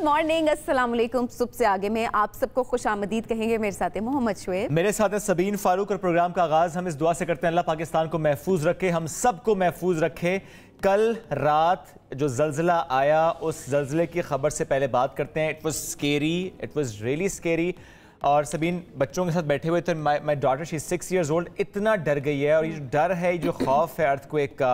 Good morning, अस्सलाम वालेकुम। सुबह से आगे में आप सबको खुशामदीद कहेंगे। मेरे साथ है मोहम्मद शुएब, मेरे साथ है सबीन फारूक। और प्रोग्राम का आगाज हम इस दुआ से करते हैं, अल्लाह पाकिस्तान को महफूज रखे, हम सबको महफूज रखे। कल रात जो जल्जला आया, उस जल्जले की खबर से पहले बात करते हैं। It was scary, it was really scary. और सबीन बच्चों के साथ बैठे हुए थे। My daughter, she is 6 years old, इतना डर गई है। और ये जो डर है, जो खौफ है अर्थक्वेक का,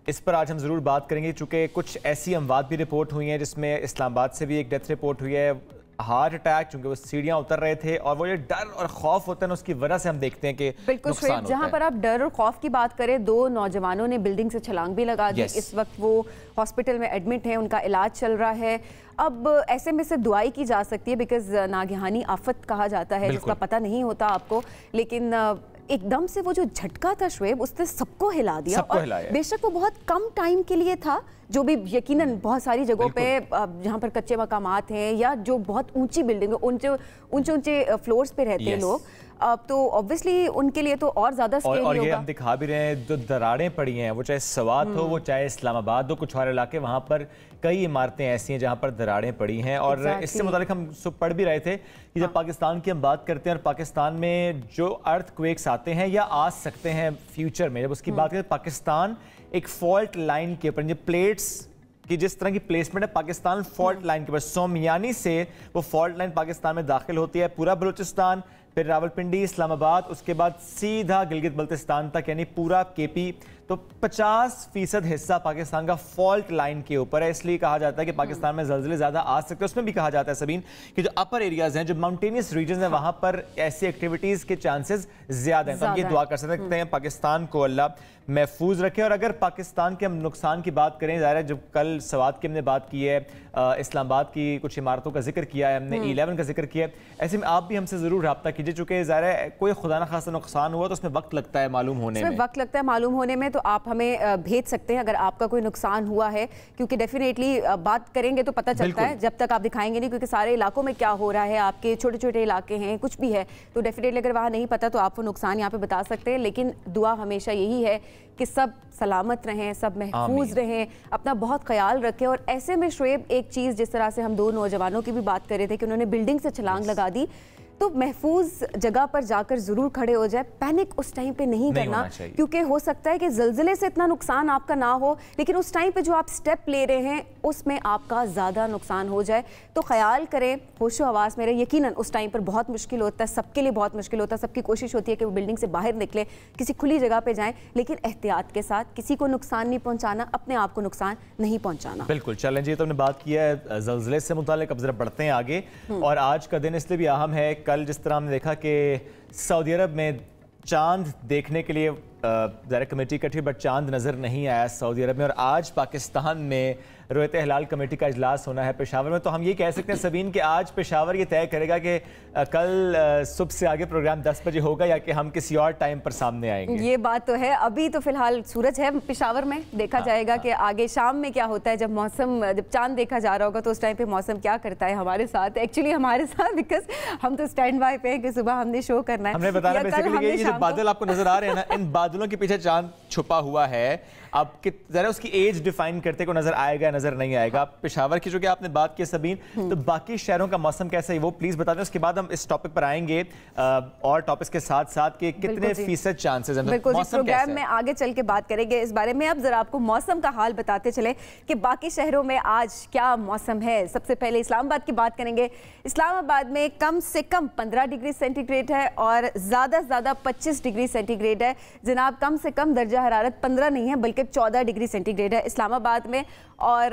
इस पर आज हम ज़रूर बात करेंगे। चूँकि कुछ ऐसी अमवात भी रिपोर्ट हुई हैं, जिसमें इस्लामाबाद से भी एक डेथ रिपोर्ट हुई है, हार्ट अटैक, चूँकि वो सीढ़ियाँ उतर रहे थे। और वो जो डर और खौफ होता है ना, उसकी वजह से हम देखते हैं कि बिल्कुल शुएब, जहाँ पर आप डर और खौफ की बात करें, 2 नौजवानों ने बिल्डिंग से छलांग भी लगा दी। इस वक्त वो हॉस्पिटल में एडमिट है, उनका इलाज चल रहा है। अब ऐसे में सिर्फ दुआई की जा सकती है, बिकॉज नागहानी आफत कहा जाता है, जिसका पता नहीं होता आपको। लेकिन एकदम से वो जो झटका था शुएब, उसने सबको हिला दिया। और बेशक वो बहुत कम टाइम के लिए था, जो भी यकीनन बहुत सारी जगहों पे जहाँ पर कच्चे मकामात हैं या जो बहुत ऊंची बिल्डिंग है, ऊंचे फ्लोर्स पे रहते हैं लोग, तो ऑब्वियसली उनके लिए तो और ज्यादा स्केरी होगा। और ये हम दिखा भी रहे हैं, जो दरारें पड़ी हैं, वो चाहे सवात हो, वो चाहे इस्लामाबाद हो, कुछ और इलाके, वहाँ पर कई इमारतें ऐसी हैं जहाँ पर दरारें पड़ी हैं। और इससे मुतालिक हम पढ़ भी रहे थे कि जब पाकिस्तान की हम बात करते हैं, और पाकिस्तान में जो अर्थक्वेक्स आते हैं या आ सकते हैं फ्यूचर में, जब उसकी बात करें, पाकिस्तान एक फॉल्ट लाइन के ऊपर, प्लेट्स कि जिस तरह की प्लेसमेंट है, पाकिस्तान फॉल्ट लाइन के ऊपर, सोमियानी से वो फॉल्ट लाइन पाकिस्तान में दाखिल होती है, पूरा बलूचिस्तान, फिर रावलपिंडी, इस्लामाबाद, उसके बाद सीधा गिलगित बल्तिस्तान तक, यानी पूरा केपी। तो 50% हिस्सा पाकिस्तान का फॉल्ट लाइन के ऊपर है। इसलिए कहा जाता है कि पाकिस्तान में ज़लज़ले ज़्यादा आ सकते हैं। उसमें भी कहा जाता है सबीन कि जो अपर एरियाज़ हैं, जो माउंटेनियस रीजन हैं, वहाँ पर ऐसी एक्टिविटीज़ के चांसेस ज़्यादा हैं। तो हम ये दुआ कर सकते हैं पाकिस्तान को अल्लाह महफूज रखे। और अगर पाकिस्तान के हम नुकसान की बात करें, ज़ाहिर है, जब कल सवात की हमने बात की है, इस्लामाबाद की कुछ इमारतों का जिक्र किया है हमने, 11 का जिक्र किया है, ऐसे में आप भी हमसे ज़रूर रब्ता कीजिए। चूँकि ज़ाहिर है कोई खुदा न खासा नुकसान हुआ तो उसमें वक्त लगता है मालूम होने में, वक्त लगता है मालूम होने में। तो आप हमें भेज सकते हैं अगर आपका कोई नुकसान हुआ है, क्योंकि डेफिनेटली बात करेंगे तो पता चलता है, जब तक आप दिखाएंगे नहीं, क्योंकि सारे इलाकों में क्या हो रहा है, आपके छोटे छोटे इलाके हैं, कुछ भी है, तो डेफिनेटली अगर वहाँ नहीं पता तो आप वो नुकसान यहाँ पे बता सकते हैं। लेकिन दुआ हमेशा यही है कि सब सलामत रहें, सब महफूज रहें, अपना बहुत ख्याल रखें। और ऐसे में शुएब, एक चीज़, जिस तरह से हम 2 नौजवानों की भी बात कर रहे थे कि उन्होंने बिल्डिंग से छलांग लगा दी, तो महफूज जगह पर जाकर जरूर खड़े हो जाए। पैनिक उस टाइम पे नहीं करना, क्योंकि हो सकता है कि जल्जले से इतना नुकसान आपका ना हो, लेकिन उस टाइम पे जो आप स्टेप ले रहे हैं उसमें आपका ज़्यादा नुकसान हो जाए। तो ख्याल करें, होशो हवास में रहे। यकीनन उस टाइम पर बहुत मुश्किल होता है, सबके लिए बहुत मुश्किल होता है। सबकी कोशिश होती है कि वो बिल्डिंग से बाहर निकले, किसी खुली जगह पर जाएँ, लेकिन एहतियात के साथ, किसी को नुकसान नहीं पहुँचाना, अपने आप को नुकसान नहीं पहुँचाना। बिल्कुल। चलें जी, तो हमने बात किया है जल्जले से मुतालिक, अब जरा बढ़ते हैं आगे। और आज का दिन इसलिए भी अहम है, कल जिस तरह हमने देखा कि सऊदी अरब में चांद देखने के लिए ज़ाहिर कमेटी इकट्ठी, बट चांद नज़र नहीं आया सऊदी अरब में। और आज पाकिस्तान में रोयत हिलाल कमेटी का इजलास होना है पेशावर में। तो हम ये कह सकते हैं सबीन कि आज पेशावर ये तय करेगा कि कल सुबह से आगे प्रोग्राम 10 बजे होगा या कि हम किसी और टाइम पर सामने आएंगे। ये बात तो है। अभी तो फिलहाल सूरज है पेशावर में, देखा जाएगा कि आगे शाम में क्या होता है। जब मौसम, जब चांद देखा जा रहा होगा तो उस टाइम पे मौसम क्या करता है हमारे साथ, एक्चुअली हमारे साथ, बिकॉज हम तो स्टैंड बाय पे हैं कि सुबह हमने शो करना है। हमने बताया बेसिकली ये जो बादल आपको नजर आ रहे हैं ना, इन बादलों के पीछे चांद छुपा हुआ है। अब जरा उसकी एज डिफाइन करते को नजर आएगा, नजर नहीं आएगा। पेशावर की जो कि आपने बात की सबीन, तो बाकी शहरों का मौसम कैसा है वो प्लीज बता दें। उसके बाद हम इस टॉपिक पर आएंगे और टॉपिक्स के साथ साथ कि कितने फीसद चांसेस हैं। बिल्कुल, प्रोग्राम में आगे चल के बात करेंगे इस बारे में। अब जरा आपको मौसम का हाल बताते चले कि बाकी शहरों में आज क्या मौसम है। सबसे पहले इस्लामाबाद की बात करेंगे। इस्लामाबाद में कम से कम 15 डिग्री सेंटीग्रेड है और ज्यादा से ज्यादा 25 डिग्री सेंटीग्रेड है। जनाब, कम से कम दर्जा हरारत 15 नहीं है बल्कि 14 डिग्री सेंटीग्रेड है इस्लामाबाद में। और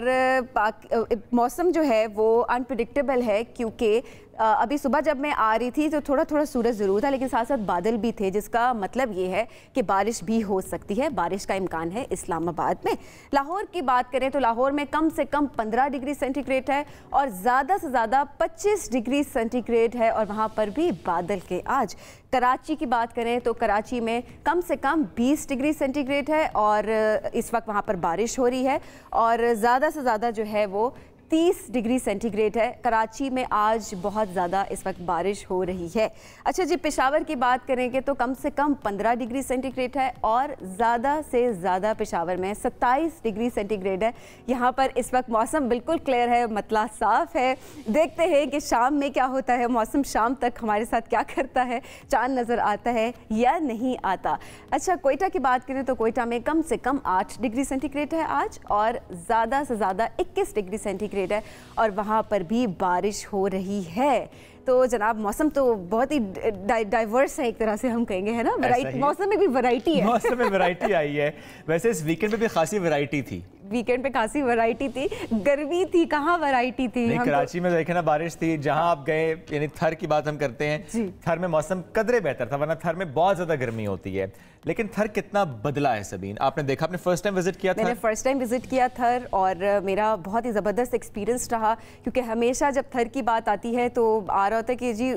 मौसम जो है वो अनप्रेडिक्टेबल है, क्योंकि अभी सुबह जब मैं आ रही थी तो थोड़ा थोड़ा सूरज ज़रूर था, लेकिन साथ साथ बादल भी थे, जिसका मतलब ये है कि बारिश भी हो सकती है। बारिश का इम्कान है इस्लामाबाद में। लाहौर की बात करें तो लाहौर में कम से कम 15 डिग्री सेंटीग्रेड है और ज़्यादा से ज़्यादा 25 डिग्री सेंटीग्रेड है, और वहाँ पर भी बादल के आज। कराची की बात करें तो कराची में कम से कम 20 डिग्री सेंटीग्रेड है और इस वक्त वहाँ पर बारिश हो रही है, और ज़्यादा से ज़्यादा जो है वो 30 डिग्री सेंटीग्रेड है। कराची में आज बहुत ज़्यादा इस वक्त बारिश हो रही है। अच्छा जी, पेशावर की बात करेंगे तो कम से कम 15 डिग्री सेंटीग्रेड है और ज़्यादा से ज़्यादा पेशावर में 27 डिग्री सेंटीग्रेड है। यहाँ पर इस वक्त मौसम बिल्कुल क्लियर है, मतला साफ़ है। देखते हैं कि शाम में क्या होता है, मौसम शाम तक हमारे साथ क्या करता है, चांद नज़र आता है या नहीं आता। अच्छा, कोयटा की बात करें तो कोयटा में कम से कम 8 डिग्री सेंटीग्रेड है आज और ज़्यादा से ज़्यादा 21 डिग्री सेंटीग्रेड है और वहाँ पर भी बारिश हो रही है। तो जनाब, मौसम तो बहुत ही डाइवर्स है एक तरह से हम कहेंगे, है ना? वैरायटी, मौसम में भी वैरायटी है। मौसम में वैरायटी आई है। वैसे इस वीकेंड पे भी खासी वैरायटी थी। वीकेंड पे खासी वैरायटी थी, गर्मी थी, कहाँ वैरायटी थी। नहीं, कराची में देखे ना बारिश थी। जहाँ आप गए, यानी थर की बात हम करते हैं, थर में मौसम कदरे बेहतर था, वरना थर में बहुत ज्यादा गर्मी होती है। लेकिन थर कितना बदला है सबीन, आपने देखा? आपने फर्स्ट टाइम विजिट किया? मैंने फर्स्ट टाइम विजिट किया थर और मेरा बहुत ही ज़बरदस्त एक्सपीरियंस रहा, क्योंकि हमेशा जब थर की बात आती है तो आ रहा होता है कि जी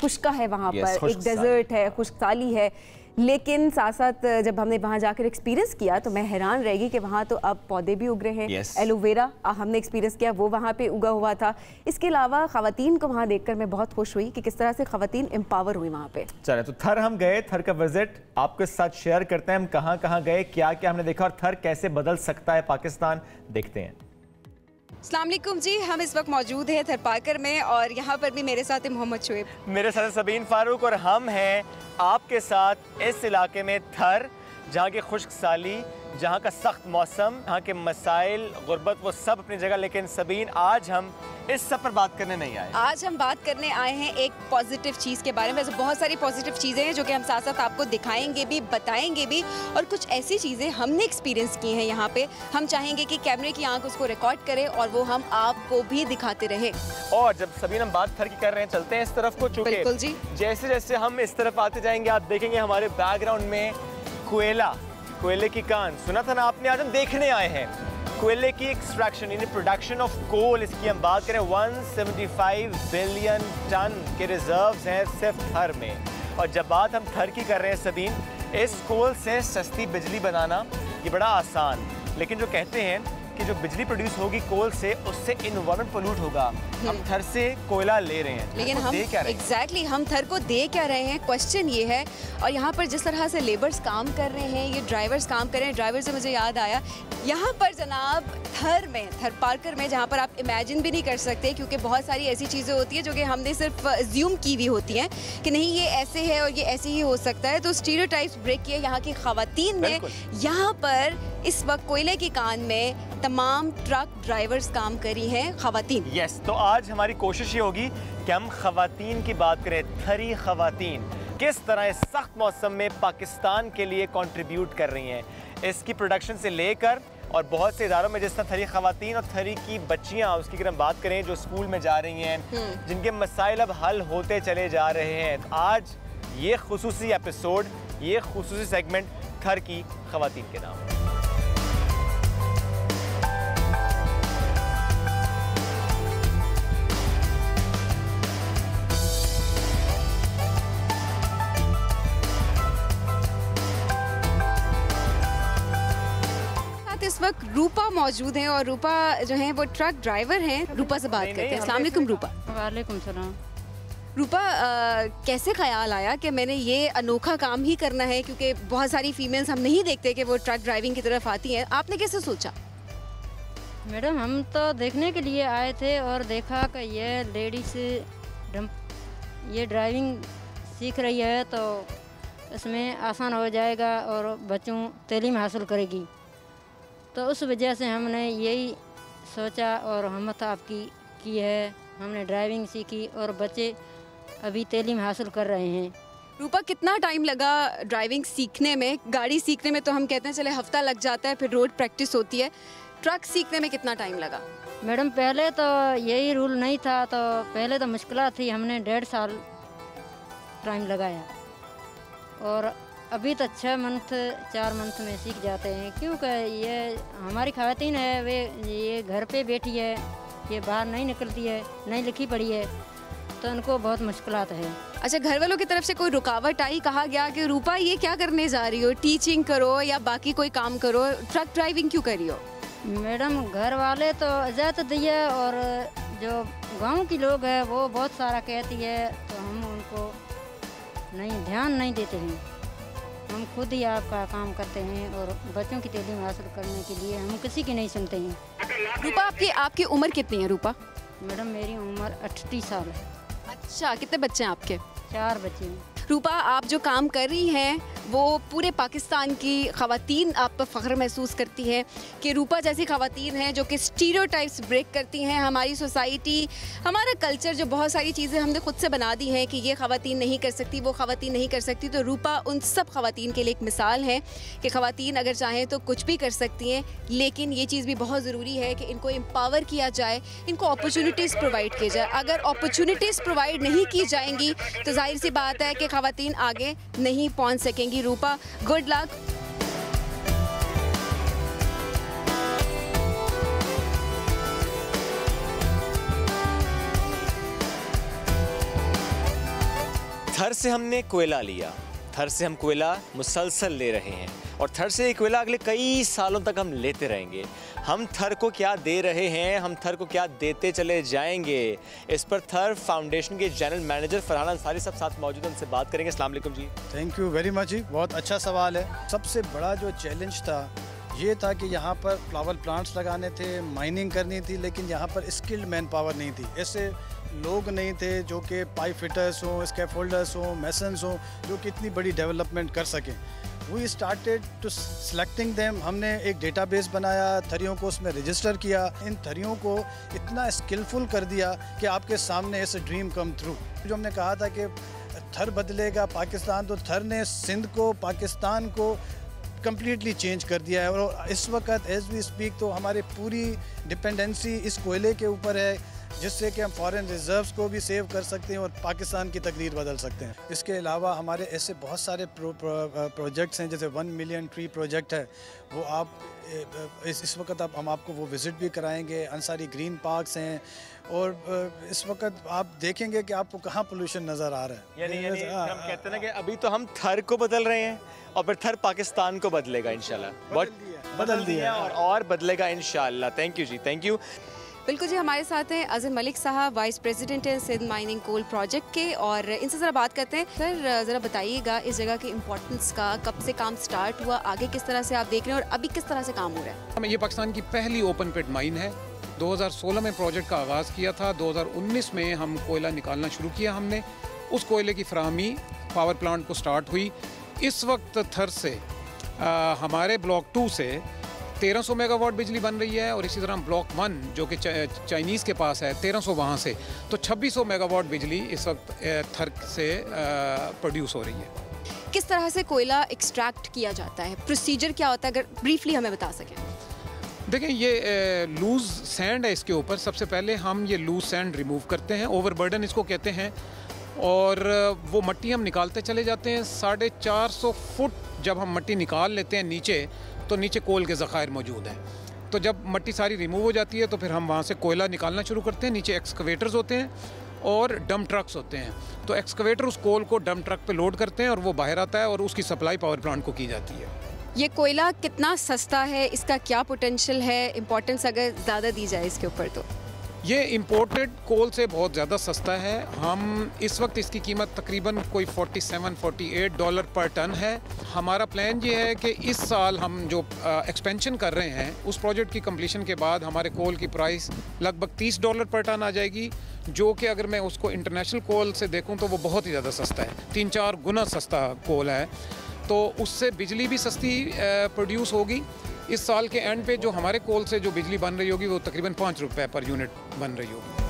खुश्का है वहाँ पर, एक डेजर्ट है, खुश्कसाली है। लेकिन साथ साथ जब हमने वहाँ जाकर एक्सपीरियंस किया तो मैं हैरान रह गई कि वहाँ तो अब पौधे भी उग रहे हैं। एलोवेरा हमने एक्सपीरियंस किया, वो वहाँ पे उगा हुआ था। इसके अलावा ख़वातीन को वहाँ देखकर मैं बहुत खुश हुई कि किस तरह से ख़वातीन एम्पावर हुई वहाँ पे। चले, तो थर हम गए, थर का विजिट आपके साथ शेयर करते हैं। हम कहाँ कहाँ गए, क्या क्या हमने देखा और थर कैसे बदल सकता है पाकिस्तान, देखते हैं। अस्सलाम वालेकुम जी, हम इस वक्त मौजूद हैं थरपाकर में और यहाँ पर भी मेरे साथ है मोहम्मद शुएब, मेरे साथ सबीन फारूक और हम हैं आपके साथ इस इलाके में थर, जहाँ की खुश्क साली, जहाँ का सख्त मौसम, यहाँ के मसाइल, गुर्बत, वो सब अपनी जगह। लेकिन सबीन, आज हम इस सब पर बात करने नहीं आए। आज हम बात करने आए हैं एक पॉजिटिव चीज़ के बारे में। वैसे बहुत सारी पॉजिटिव चीज़ें हैं जो कि हम साथ साथ आपको दिखाएंगे भी, बताएंगे भी, और कुछ ऐसी चीज़ें हमने एक्सपीरियंस की हैं यहाँ पे। हम चाहेंगे कि कैमरे की आंख उसको रिकॉर्ड करे और वो हम आपको भी दिखाते रहे। और जब सबीन हम बात थर की कर रहे हैं, चलते हैं इस तरफ को। चुके बिल्कुल जी, जैसे जैसे हम इस तरफ आते जाएंगे आप देखेंगे हमारे बैकग्राउंड में कोयला, कोयले की कान, सुना था ना आपने? आज हम देखने आए हैं कोयले की एक्सट्रैक्शन, यानी प्रोडक्शन ऑफ कोल। इसकी हम बात करें, 175 बिलियन टन के रिजर्व्स हैं सिर्फ थर में। और जब बात हम थर की कर रहे हैं सबीन, इस कोल से सस्ती बिजली बनाना ये बड़ा आसान, लेकिन जो कहते हैं कि जो बिजली प्रोड्यूस होगी कोल से, उससे इन्वायरमेंट पोल्यूट होगा। हम थर से कोयला ले रहे हैं, लेकिन हम एग्जैक्टली हम थर को दे क्या रहे हैं, क्वेश्चन ये है। और यहाँ पर जिस तरह से लेबर्स काम कर रहे हैं, ये ड्राइवर्स काम कर रहे हैं, ड्राइवर से मुझे याद आया, यहाँ पर जनाब थर में, थरपाकर में, जहाँ पर आप इमेजिन भी नहीं कर सकते, क्योंकि बहुत सारी ऐसी चीज़ें होती हैं जो कि हमने सिर्फ अज्यूम की हुई होती हैं कि नहीं ये ऐसे है और ये ऐसे ही हो सकता है। तो स्टीरियोटाइप्स ब्रेक किए यहाँ की ख़वातीन ने। यहाँ पर इस वक्त कोयले की कान में तमाम ट्रक ड्राइवर्स काम करी हैं ख़वातीन। यस, तो आज हमारी कोशिश ये होगी कि हम ख़वातीन की बात करें, थरी ख़वातीन किस तरह इस सख्त मौसम में पाकिस्तान के लिए कंट्रीब्यूट कर रही हैं। इसकी प्रोडक्शन से लेकर और बहुत से इदारों में जिस तरह थरी ख़वातीन और थरी की बच्चियाँ, उसकी अगर हम बात करें जो स्कूल में जा रही हैं, जिनके मसाइल अब हल होते चले जा रहे हैं। तो आज ये खुसूसी एपिसोड, ये खुसूसी सेगमेंट थर की ख़वातीन के नाम। इस वक्त रूपा मौजूद हैं और रूपा जो है वो ट्रक ड्राइवर हैं। रूपा से बात करते हैं। अस्सलाम वालेकुम रूपा। वालेकुम सलाम। रूपा, कैसे ख्याल आया कि मैंने ये अनोखा काम ही करना है, क्योंकि बहुत सारी फीमेल्स हम नहीं देखते कि वो ट्रक ड्राइविंग की तरफ आती हैं, आपने कैसे सोचा? मैडम, हम तो देखने के लिए आए थे और देखा कि ये लेडीज ये ड्राइविंग सीख रही है तो इसमें आसान हो जाएगा और बच्चों तालीम हासिल करेगी। तो उस वजह से हमने यही सोचा और हिम्मत आपकी की है। हमने ड्राइविंग सीखी और बच्चे अभी तालीम हासिल कर रहे हैं। रूपा, कितना टाइम लगा ड्राइविंग सीखने में? गाड़ी सीखने में तो हम कहते हैं चले हफ्ता लग जाता है, फिर रोड प्रैक्टिस होती है। ट्रक सीखने में कितना टाइम लगा? मैडम, पहले तो यही रूल नहीं था, तो पहले तो मुश्किल थी। हमने 1.5 साल टाइम लगाया और अभी तो 6 मंथ 4 मंथ में सीख जाते हैं, क्योंकि ये हमारी ख़वातीन है, वे ये घर पे बैठी है, ये बाहर नहीं निकलती है, नहीं लिखी पड़ी है, तो उनको बहुत मुश्किलात है। अच्छा, घर वालों की तरफ से कोई रुकावट आई? कहा गया कि रूपा ये क्या करने जा रही हो, टीचिंग करो या बाकी कोई काम करो, ट्रक ड्राइविंग क्यों कर रही हो? मैडम घर वाले तो इजाज़त दिए और जो गांव की लोग हैं वो बहुत सारा कहती है, तो हम उनको नहीं ध्यान नहीं देते हैं। हम खुद ही आपका काम करते हैं और बच्चों की तालीम हासिल करने के लिए हम किसी की नहीं सुनते हैं। रूपा, आपकी उम्र कितनी है रूपा? मैडम मेरी उम्र 38 साल है। अच्छा, कितने बच्चे हैं आपके? 4 बच्चे हैं। रूपा, आप जो काम कर रही हैं वो पूरे पाकिस्तान की ख़वातीन आप पर फ़ख्र महसूस करती हैं कि रूपा जैसी ख़वातीन हैं जो कि स्टीरियोटाइप्स ब्रेक करती हैं। हमारी सोसाइटी, हमारा कल्चर, जो बहुत सारी चीज़ें हमने खुद से बना दी हैं कि ये ख़वातीन नहीं कर सकती, वो ख़वातीन नहीं कर सकती, तो रूपा उन सब ख़वातीन के लिए एक मिसाल है कि ख़वातीन अगर चाहें तो कुछ भी कर सकती हैं। लेकिन ये चीज़ भी बहुत ज़रूरी है कि इनको एम्पावर किया जाए, इनको अपॉर्चुनिटीज़ प्रोवाइड की जाए। अगर अपॉर्चुनिटीज़ प्रोवाइड नहीं की जाएंगी तो जाहिर सी बात है कि ख़वातीन आगे नहीं पहुँच सकेंगी। रूपा, गुड लक। थर से हमने कोयला लिया, थर से हम कोयला मुसलसल ले रहे हैं और थर से ये कोयला अगले कई सालों तक हम लेते रहेंगे। हम थर को क्या दे रहे हैं, हम थर को क्या देते चले जाएंगे, इस पर थर फाउंडेशन के जनरल मैनेजर फरहान अंसारी सब साथ मौजूद हैं, उनसे बात करेंगे। अस्सलाम वालेकुम जी। थैंक यू वेरी मच जी, बहुत अच्छा सवाल है। सबसे बड़ा जो चैलेंज था ये था कि यहाँ पर फ्लावर प्लांट्स लगाने थे, माइनिंग करनी थी, लेकिन यहाँ पर स्किल्ड मैन पावर नहीं थी। ऐसे लोग नहीं थे जो कि पाइप फिटर्स हों, स्कैफोल्डर्स हों, मैसन्स हों, जो कि इतनी बड़ी डेवलपमेंट कर सकें। We started to selecting them. हमने एक डेटाबेस बनाया, थरियों को उसमें रजिस्टर किया, इन थरियों को इतना स्किलफुल कर दिया कि आपके सामने ऐसे ड्रीम कम थ्रू। जो हमने कहा था कि थर बदलेगा पाकिस्तान, तो थर ने सिंध को, पाकिस्तान को कम्प्लीटली चेंज कर दिया है। और इस वक्त एज वी स्पीक तो हमारी पूरी डिपेंडेंसी इस कोयले के ऊपर है, जिससे कि हम फॉरेन रिजर्व्स को भी सेव कर सकते हैं और पाकिस्तान की तकदीर बदल सकते हैं। इसके अलावा हमारे ऐसे बहुत सारे प्रोजेक्ट्स हैं, जैसे 1 मिलियन ट्री प्रोजेक्ट है, वो आप इस वक्त हम आपको वो विज़िट भी कराएंगे। अंसारी ग्रीन पार्क्स हैं और इस वक्त आप देखेंगे कि आपको कहाँ पोल्यूशन नज़र आ रहा है। यानी हम कहते हैं ना कि अभी तो हम थर को बदल रहे हैं और फिर थर पाकिस्तान को बदलेगा इंशाल्लाह। बदल दिया और बदलेगा इंशाल्लाह। थैंक यू जी, थैंक यू। बिल्कुल जी, हमारे साथ हैं अज़हर मलिक साहब, वाइस प्रेसिडेंट हैं सिंध माइनिंग कोल प्रोजेक्ट के, और इनसे ज़रा बात करते हैं। सर ज़रा बताइएगा इस जगह की इम्पोर्टेंस का, कब से काम स्टार्ट हुआ, आगे किस तरह से आप देख रहे हैं और अभी किस तरह से काम हो रहा है? ये पाकिस्तान की पहली ओपन पिट माइन है। 2016 में प्रोजेक्ट का आगाज़ किया था। 2019 में हम कोयला निकालना शुरू किया हमने। उस कोयले की फराहमी पावर प्लांट को स्टार्ट हुई। इस वक्त थर से हमारे ब्लॉक 2 से 1300 मेगावाट बिजली बन रही है और इसी तरह ब्लॉक 1 जो कि चाइनीज़ के पास है 1300 वहाँ से, तो 2600 मेगावाट बिजली इस वक्त थर से प्रोड्यूस हो रही है। किस तरह से कोयला एक्सट्रैक्ट किया जाता है, प्रोसीजर क्या होता है, अगर ब्रीफली हमें बता सकें? देखें, ये लूज सैंड है इसके ऊपर। सबसे पहले हम ये लूज सैंड रिमूव करते हैं, ओवरबर्डन इसको कहते हैं, और वो मट्टी हम निकालते चले जाते हैं। 450 फुट जब हम मट्टी निकाल लेते हैं नीचे, तो नीचे कोल के ज़खायर मौजूद हैं। तो जब मट्टी सारी रिमूव हो जाती है तो फिर हम वहाँ से कोयला निकालना शुरू करते हैं। नीचे एक्सकवेटर्स होते हैं और डंप ट्रक्स होते हैं। तो एक्सकवेटर उस कोल को डंप ट्रक पे लोड करते हैं और वो बाहर आता है और उसकी सप्लाई पावर प्लांट को की जाती है। ये कोयला कितना सस्ता है, इसका क्या पोटेंशियल है, इम्पोर्टेंस अगर ज़्यादा दी जाए इसके ऊपर? तो ये इंपोर्टेड कोल से बहुत ज़्यादा सस्ता है। हम इस वक्त इसकी कीमत तकरीबन कोई $47-48 पर टन है। हमारा प्लान ये है कि इस साल हम जो एक्सपेंशन कर रहे हैं, उस प्रोजेक्ट की कंप्लीशन के बाद हमारे कोल की प्राइस लगभग $30 पर टन आ जाएगी, जो कि अगर मैं उसको इंटरनेशनल कोल से देखूं तो वो बहुत ही ज़्यादा सस्ता है। 3-4 गुना सस्ता कोल है, तो उससे बिजली भी सस्ती प्रोड्यूस होगी। इस साल के एंड पे जो हमारे कोल से जो बिजली बन रही होगी वो तकरीबन ₹5 पर यूनिट बन रही होगी।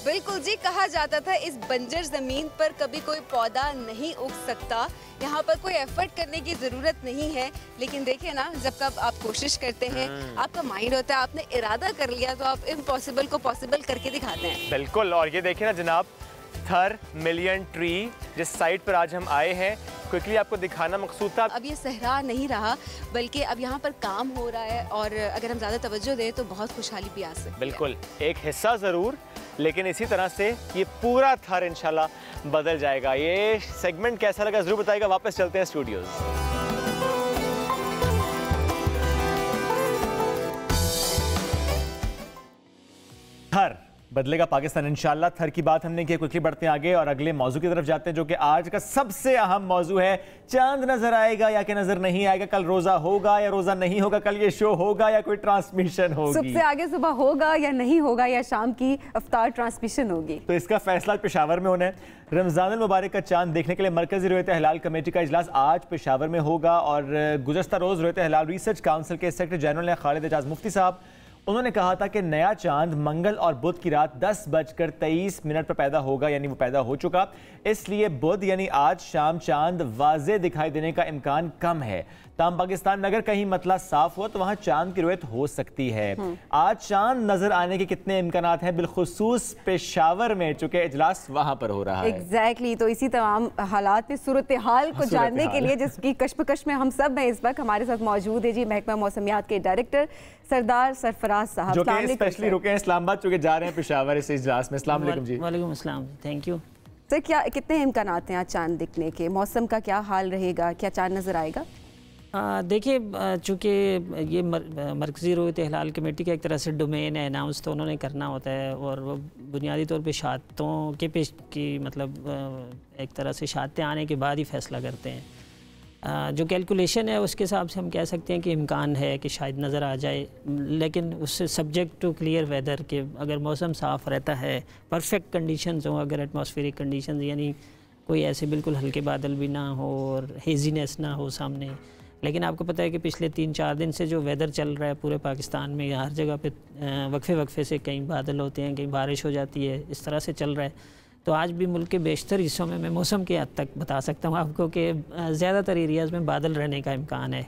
बिल्कुल जी, कहा जाता था इस बंजर ज़मीन पर कभी कोई पौधा नहीं उग सकता, यहाँ पर कोई एफर्ट करने की ज़रूरत नहीं है। लेकिन देखिए ना, जब कब आप कोशिश करते हैं, आपका माइंड होता है, आपने इरादा कर लिया, तो आप इम्पॉसिबल को पॉसिबल करके दिखाते हैं। बिल्कुल। और ये देखिए ना जनाब, थर मिलियन ट्री जिस साइट पर आज हम आए हैं, क्विकली आपको दिखाना मकसूद था। अब ये सहरा नहीं रहा, बल्कि अब यहाँ पर काम हो रहा है, और अगर हम ज़्यादा तवज्जो दें तो बहुत खुशहाली भी आ सकती है। बिल्कुल, एक हिस्सा ज़रूर, लेकिन इसी तरह से ये पूरा थर इंशाल्लाह बदल जाएगा। ये सेगमेंट कैसा लगा ज़रूर बताइएगा। वापस चलते हैं स्टूडियोज़। थर बदलेगा पाकिस्तान इंशाल्लाह। थर की बात हमने की, क्विकली बढ़ते हैं आगे और अगले मौजू की तरफ जाते हैं जो कि आज का सबसे अहम मौजू है। चांद नजर आएगा या कि नजर नहीं आएगा, कल रोजा होगा या रोजा नहीं होगा, कल ये शो होगा या कोई ट्रांसमिशन होगी, सबसे आगे सुबह होगा या नहीं होगा, या शाम की इफ्तार ट्रांसमिशन होगी। तो इसका फैसला पेशावर में होना है। रमजान मुबारक का चांद देखने के लिए मरकजी रोयत हिलाल कमेटी का इजलास आज पेशावर में होगा और गुज़श्ता रोज रोयत हिलाल रिसर्च काउंसिल के सेक्रेटरी जनरल खालिद एजाज मुफ्ती साहब, उन्होंने कहा था कि नया चांद मंगल और बुध की रात 10:23 पर पैदा होगा, यानी वो पैदा हो चुका। इसलिए बुध यानी आज शाम चांद वाज़े दिखाई देने का इम्कान कम है। ताम पाकिस्तान में अगर कहीं मतला साफ हुआ तो वहां चांद की रुयत हो सकती है। आज चांद नजर आने के कितने इम्कानात हैं, बिलखुसूस पेशावर में, चूंकि इजलास वहां पर हो रहा है। एग्जैक्टली तो इसी तमाम हालात में सूरत हाल को जानने के लिए, जिसकी कश्मकश में हम सब हैं इस वक्त, हमारे साथ मौजूद है जी महकमा मौसमियात के डायरेक्टर सरदार सरफराज साहब, जो कि स्पेशली रुके हैं इस्लामाबाद, चूंकि जा रहे हैं पेशावर इस इजलास में। अस्सलाम वालेकुम जी। वालेकुम अस्सलाम, थैंक यू सर। क्या कितने इम्कानात हैं आज चांद दिखने के, मौसम का क्या हाल रहेगा, क्या चांद नजर आएगा? देखिए, चूँकि ये मरकज़ी रोयत हिलाल कमेटी का एक तरह से डोमेन है, अनाउंस तो उन्होंने करना होता है और वो बुनियादी तौर पे शहादतों के पेश की मतलब एक तरह से शहादतें आने के बाद ही फ़ैसला करते हैं। जो कैलकुलेशन है उसके हिसाब से हम कह सकते हैं कि इम्कान है कि शायद नज़र आ जाए, लेकिन उससे सब्जेक्ट टू क्लियर वेदर के अगर मौसम साफ़ रहता है, परफेक्ट कंडीशंस हो, अगर एटमॉस्फेरिक कंडीशंस यानी कोई ऐसे बिल्कुल हल्के बादल भी ना हो और हेजीनेस ना हो सामने। लेकिन आपको पता है कि पिछले 3-4 दिन से जो वेदर चल रहा है पूरे पाकिस्तान में, हर जगह पे वक्फे से कहीं बादल होते हैं, कहीं बारिश हो जाती है, इस तरह से चल रहा है। तो आज भी मुल्क के बेशतर हिस्सों में मैं मौसम के हद तक बता सकता हूँ आपको कि ज़्यादातर एरियाज़ में बादल रहने का इम्कान है।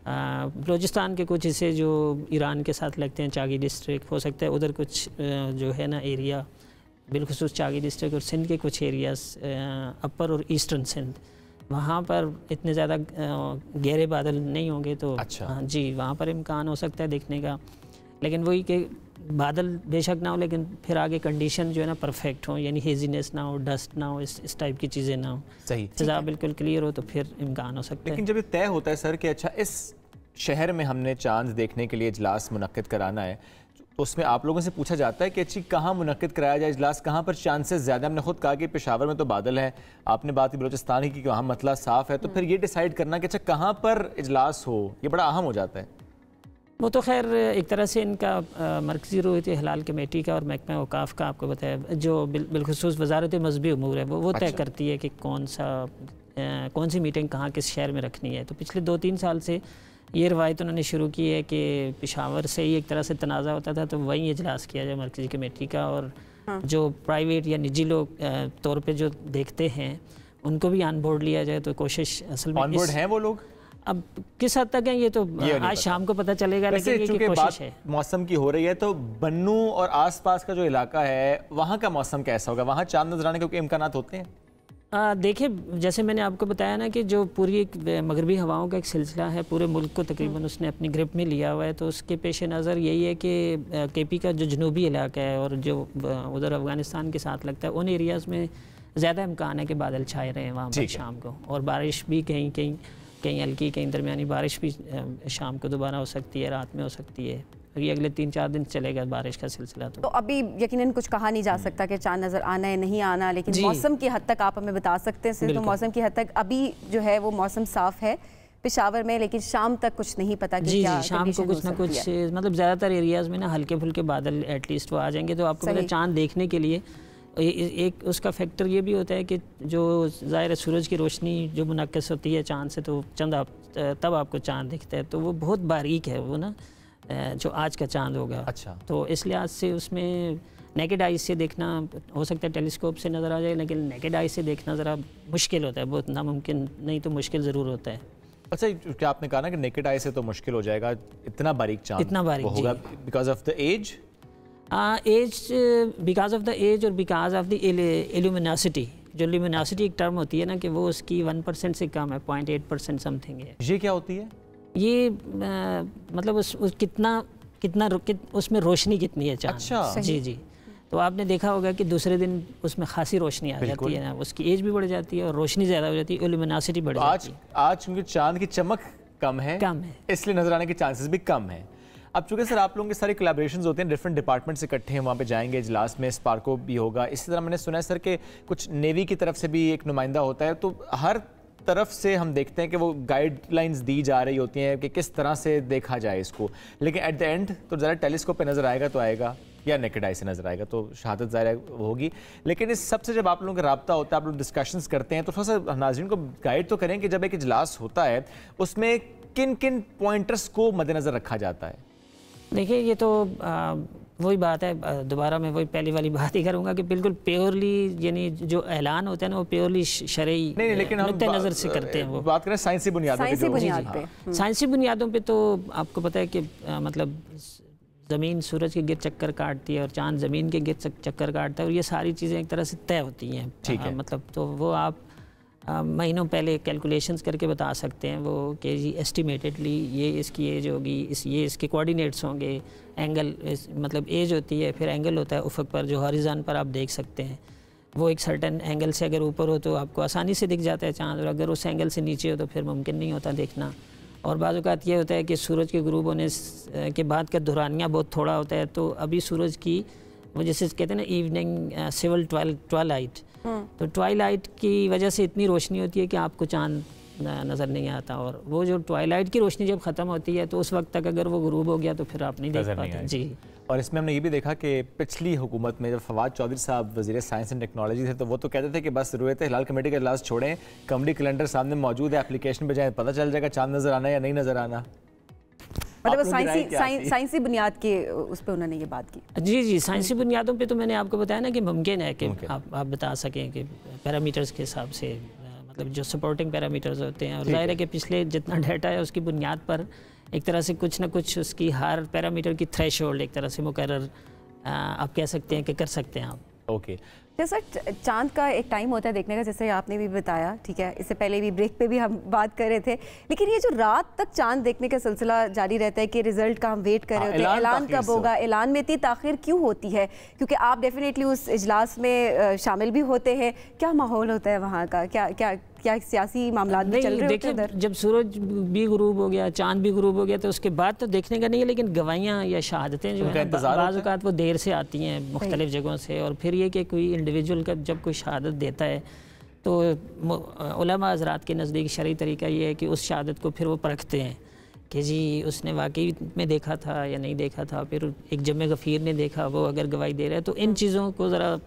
बलूचिस्तान के कुछ हिस्से जो ईरान के साथ लगते हैं, चागी डिस्ट्रिक्ट हो सकता है, उधर कुछ जो है ना एरिया, बिलखुसूस चागी डिस्ट्रिक्ट और सिंध के कुछ एरियाज़, अपर और ईस्टर्न सिंध, वहाँ पर इतने ज़्यादा गहरे बादल नहीं होंगे। तो अच्छा। हाँ जी, वहाँ पर इम्कान हो सकता है देखने का, लेकिन वही कि बादल बेशक ना हो, लेकिन फिर आगे कंडीशन जो है ना परफेक्ट हो, यानी हेजीनेस ना हो, डस्ट ना हो, इस टाइप की चीज़ें ना हो, सही फिजा बिल्कुल क्लियर हो, तो फिर इम्कान हो सकता है। लेकिन जब ये तय होता है सर कि अच्छा इस शहर में हमने चांद देखने के लिए इजलास मुनक्किद कराना है, तो उसमें आप लोगों से पूछा जाता है कि अच्छी कहाँ मुनक्किद कराया जाए इजलास, कहाँ पर चांसेस ज़्यादा? हमने खुद कहा कि पेशावर में तो बादल है, आपने बात की बलूचिस्तान की कि वहाँ मतला साफ़ है, तो फिर ये डिसाइड करना कि अच्छा कहाँ पर इजलास हो, ये बड़ा अहम हो जाता है। वो तो खैर एक तरह से इनका मरकज़ी रोयत हिलाल कमेटी का और महकमा औकाफ़ का, आपको बताया, जो बिलखुसूस वज़ारत मज़हबी उमूर है वो तय करती है कि कौन सी मीटिंग कहाँ किस शहर में रखनी है। तो पिछले 2-3 साल से ये रवायत उन्होंने शुरू की है कि पेशावर से ही एक तरह से तनाज़ा होता था तो वहीं इजलास किया जाए मरकज़ी कमेटी का, और जो प्राइवेट या निजी लोग तौर पे जो देखते हैं उनको भी ऑन बोर्ड लिया जाए। तो कोशिश असल में ऑन बोर्ड हैं वो लोग, अब किस हद तक है ये तो आज शाम को पता चलेगा, लेकिन ये की कोशिश है। मौसम की हो रही है तो बन्नू और आसपास का जो इलाका है वहाँ का मौसम कैसा होगा, वहाँ चांद नजर आने के इम्कानात होते हैं? देखिए, जैसे मैंने आपको बताया ना कि जो पूरी एक मगरबी हवाओं का एक सिलसिला है, पूरे मुल्क को तकरीबन उसने अपनी ग्रिप में लिया हुआ है, तो उसके पेश नज़र यही है कि केपी का जो जनूबी इलाका है और जो उधर अफ़गानिस्तान के साथ लगता है, उन एरियाज़ में ज़्यादा इम्कान है कि बादल छाए रहे हैं वहाँ पर शाम को, और बारिश भी कहीं हल्की कहीं दरमियानी बारिश भी शाम को दोबारा हो सकती है, रात में हो सकती है। ये अगले 3-4 दिन चलेगा बारिश का सिलसिला। तो अभी यकीनन कुछ कहा नहीं जा सकता कि चांद नज़र आना है नहीं आना, लेकिन मौसम की हद तक आप हमें बता सकते हैं सिर्फ। तो मौसम की हद तक अभी जो है वो मौसम साफ़ है पेशावर में, लेकिन शाम तक कुछ नहीं पता कि क्या शाम को कुछ ना कुछ, मतलब ज़्यादातर एरियाज़ में ना हल्के फुल्के बादल एटलीस्ट वो आ जाएंगे। तो आपको पता है चांद देखने के लिए एक उसका फैक्टर ये भी होता है कि जो ज़ाहिर सूरज की रोशनी जो मुनक्किस होती है चांद से, तो तब आपको चांद दिखता है, तो वो बहुत बारीक है वो ना, जो आज का चांद होगा। अच्छा। तो इस लिहाज से उसमें नेकेड आई से देखना हो सकता है, टेलीस्कोप से नज़र आ जाए, लेकिन नेकेड आई से देखना ज़रा मुश्किल होता है, बहुत नामुमकिन नहीं तो मुश्किल ज़रूर होता है। अच्छा, क्या आपने कहा ना कि नेकेड आई से तो मुश्किल हो जाएगा, इतना बारीक चांद, इतना बारीक होगा because of the age, because of the age और बिकॉज ऑफ द इल्यूमिनासिटी। जो ल्यूमिनासिटी एक टर्म होती है ना कि वो उसकी 1% से कम है, 0.8% समथिंग है। ये क्या होती है? ये मतलब उसमें रोशनी कितनी है चांद। अच्छा। जी। तो आपने देखा होगा कि दूसरे दिन उसमें खासी रोशनी आ जाती है ना, उसकी एज भी बढ़ जाती है और रोशनी ज़्यादा हो जाती है, इल्यूमिनासिटी बढ़ जाती है। आज क्योंकि चांद की चमक कम है, कम है, इसलिए नजर आने के चांसेस भी कम है। अब चूंकि सर आप लोगों के सारे कोलैबोरेशंस होते हैं, डिफरेंट डिपार्टमेंट्स इकट्ठे हैं, वहाँ पे जाएंगे इजलास में, स्पार्को भी होगा। इसी तरह मैंने सुना है सर कि कुछ नेवी की तरफ से भी एक नुमाइंदा होता है, तो हर तरफ से हम देखते हैं कि वो गाइडलाइंस दी जा रही होती हैं कि किस तरह से देखा जाए इसको, लेकिन एट द एंड तो ज़रा टेलीस्कोप पे नज़र आएगा तो आएगा या नेकेड आई से नज़र आएगा तो शहादत ज़ाहिर होगी। लेकिन इस सबसे जब आप लोगों का रब्ता होता है, आप लोग डिस्कशंस करते हैं, तो थोड़ा सा नाज़रीन को गाइड तो करें कि जब एक इजलास होता है उसमें किन किन पॉइंटर्स को मद्देनज़र रखा जाता है। देखिए ये तो वही बात है, दोबारा मैं वही पहली वाली बात ही करूँगा कि बिल्कुल प्योरली यानी जो ऐलान होता है ना वो प्योरली शरई लेकिन हम नज़र से करते हैं। वो बात करें साइंसी बुनियादों पे, साइंसी बुनियादों पे तो आपको पता है कि मतलब ज़मीन सूरज के गिर चक्कर काटती है और चांद ज़मीन के गिर चक्कर काटता है, और ये सारी चीज़ें एक तरह से तय होती हैं। ठीक है, मतलब तो वो आप महीनों पहले कैलकुलेशंस करके बता सकते हैं वो कि जी एस्टिमेटेडली ये इसकी एज होगी, ये इसके कोऑर्डिनेट्स होंगे, एंगल मतलब एज होती है, फिर एंगल होता है उफक पर जो हॉरिजॉन पर आप देख सकते हैं, वो एक सर्टेन एंगल से अगर ऊपर हो तो आपको आसानी से दिख जाता है चाँद, और अगर उस एंगल से नीचे हो तो फिर मुमकिन नहीं होता देखना। और बाज़ औक़ात ये होता है कि सूरज के गुरूब होने के बाद का दुरानिया बहुत थोड़ा होता है, तो अभी सूरज की वो जैसे कहते हैं ना इवनिंग सिविल ट्वाइलाइट, तो ट्वाइलाइट की वजह से इतनी रोशनी होती है कि आपको चांद नज़र नहीं आता, और वो जो ट्वाइलाइट की रोशनी जब ख़त्म होती है तो उस वक्त तक अगर वो गुरूब हो गया तो फिर आप नहीं देख पाते। जी, और इसमें हमने ये भी देखा कि पिछली हुकूमत में जब फवाद चौधरी साहब वज़ीर साइंस एंड टेक्नोलॉजी थे तो वो तो कहते थे कि बस रुयत हिलाल कमेटी का इजलास छोड़ें, कमरी कैलेंडर सामने मौजूद है, एप्लीकेशन पे जाएं, पता चल जाएगा चांद नज़र आना या नहीं नज़र आना। मतलब साइंसी बुनियाद के उस पर उन्होंने ये बात की। जी, साइंसी बुनियादों पे तो मैंने आपको बताया ना कि मुमकिन है कि आप बता सकें कि पैरामीटर्स के हिसाब से, मतलब जो सपोर्टिंग पैरामीटर्स होते हैं, और जाहिर है कि पिछले जितना डाटा है उसकी बुनियाद पर एक तरह से कुछ ना कुछ उसकी हर पैरामीटर की थ्रेशोल्ड एक तरह से मुकर्रर आप कह सकते हैं कि कर सकते हैं आप। ओके, जैसा चांद का एक टाइम होता है देखने का, जैसे आपने भी बताया, ठीक है, इससे पहले भी ब्रेक पे भी हम बात कर रहे थे, लेकिन ये जो रात तक चांद देखने का सिलसिला जारी रहता है कि रिजल्ट का हम वेट कर रहे होते हैं, ऐलान कब होगा, ऐलान में इतनी ताखिर क्यों होती है, क्योंकि आप डेफिनेटली उस इजलास में शामिल भी होते हैं, क्या माहौल होता है वहाँ का, क्या सियासी मामला भी चल रहे होते हैं? जब सूरज भी गुरूब हो गया, चांद भी गुरूब हो गया, तो उसके बाद तो देखने का नहीं है, लेकिन गवाहियाँ या शहादतें जो है बाज़ औक़ात वो देर से आती हैं मुख्तलिफ जगहों से, और फिर ये कि कोई इंडिविजुअल का जब कोई शहादत देता है तो उलमा हज़रात के नज़दीक शरई तरीका ये है कि उस शहादत को फिर वो परखते हैं कि जी उसने वाकई में देखा था या नहीं देखा था, फिर एक जमे गफ़ीर ने देखा, वो अगर गवाही दे रहा है तो इन चीज़ों को ज़रा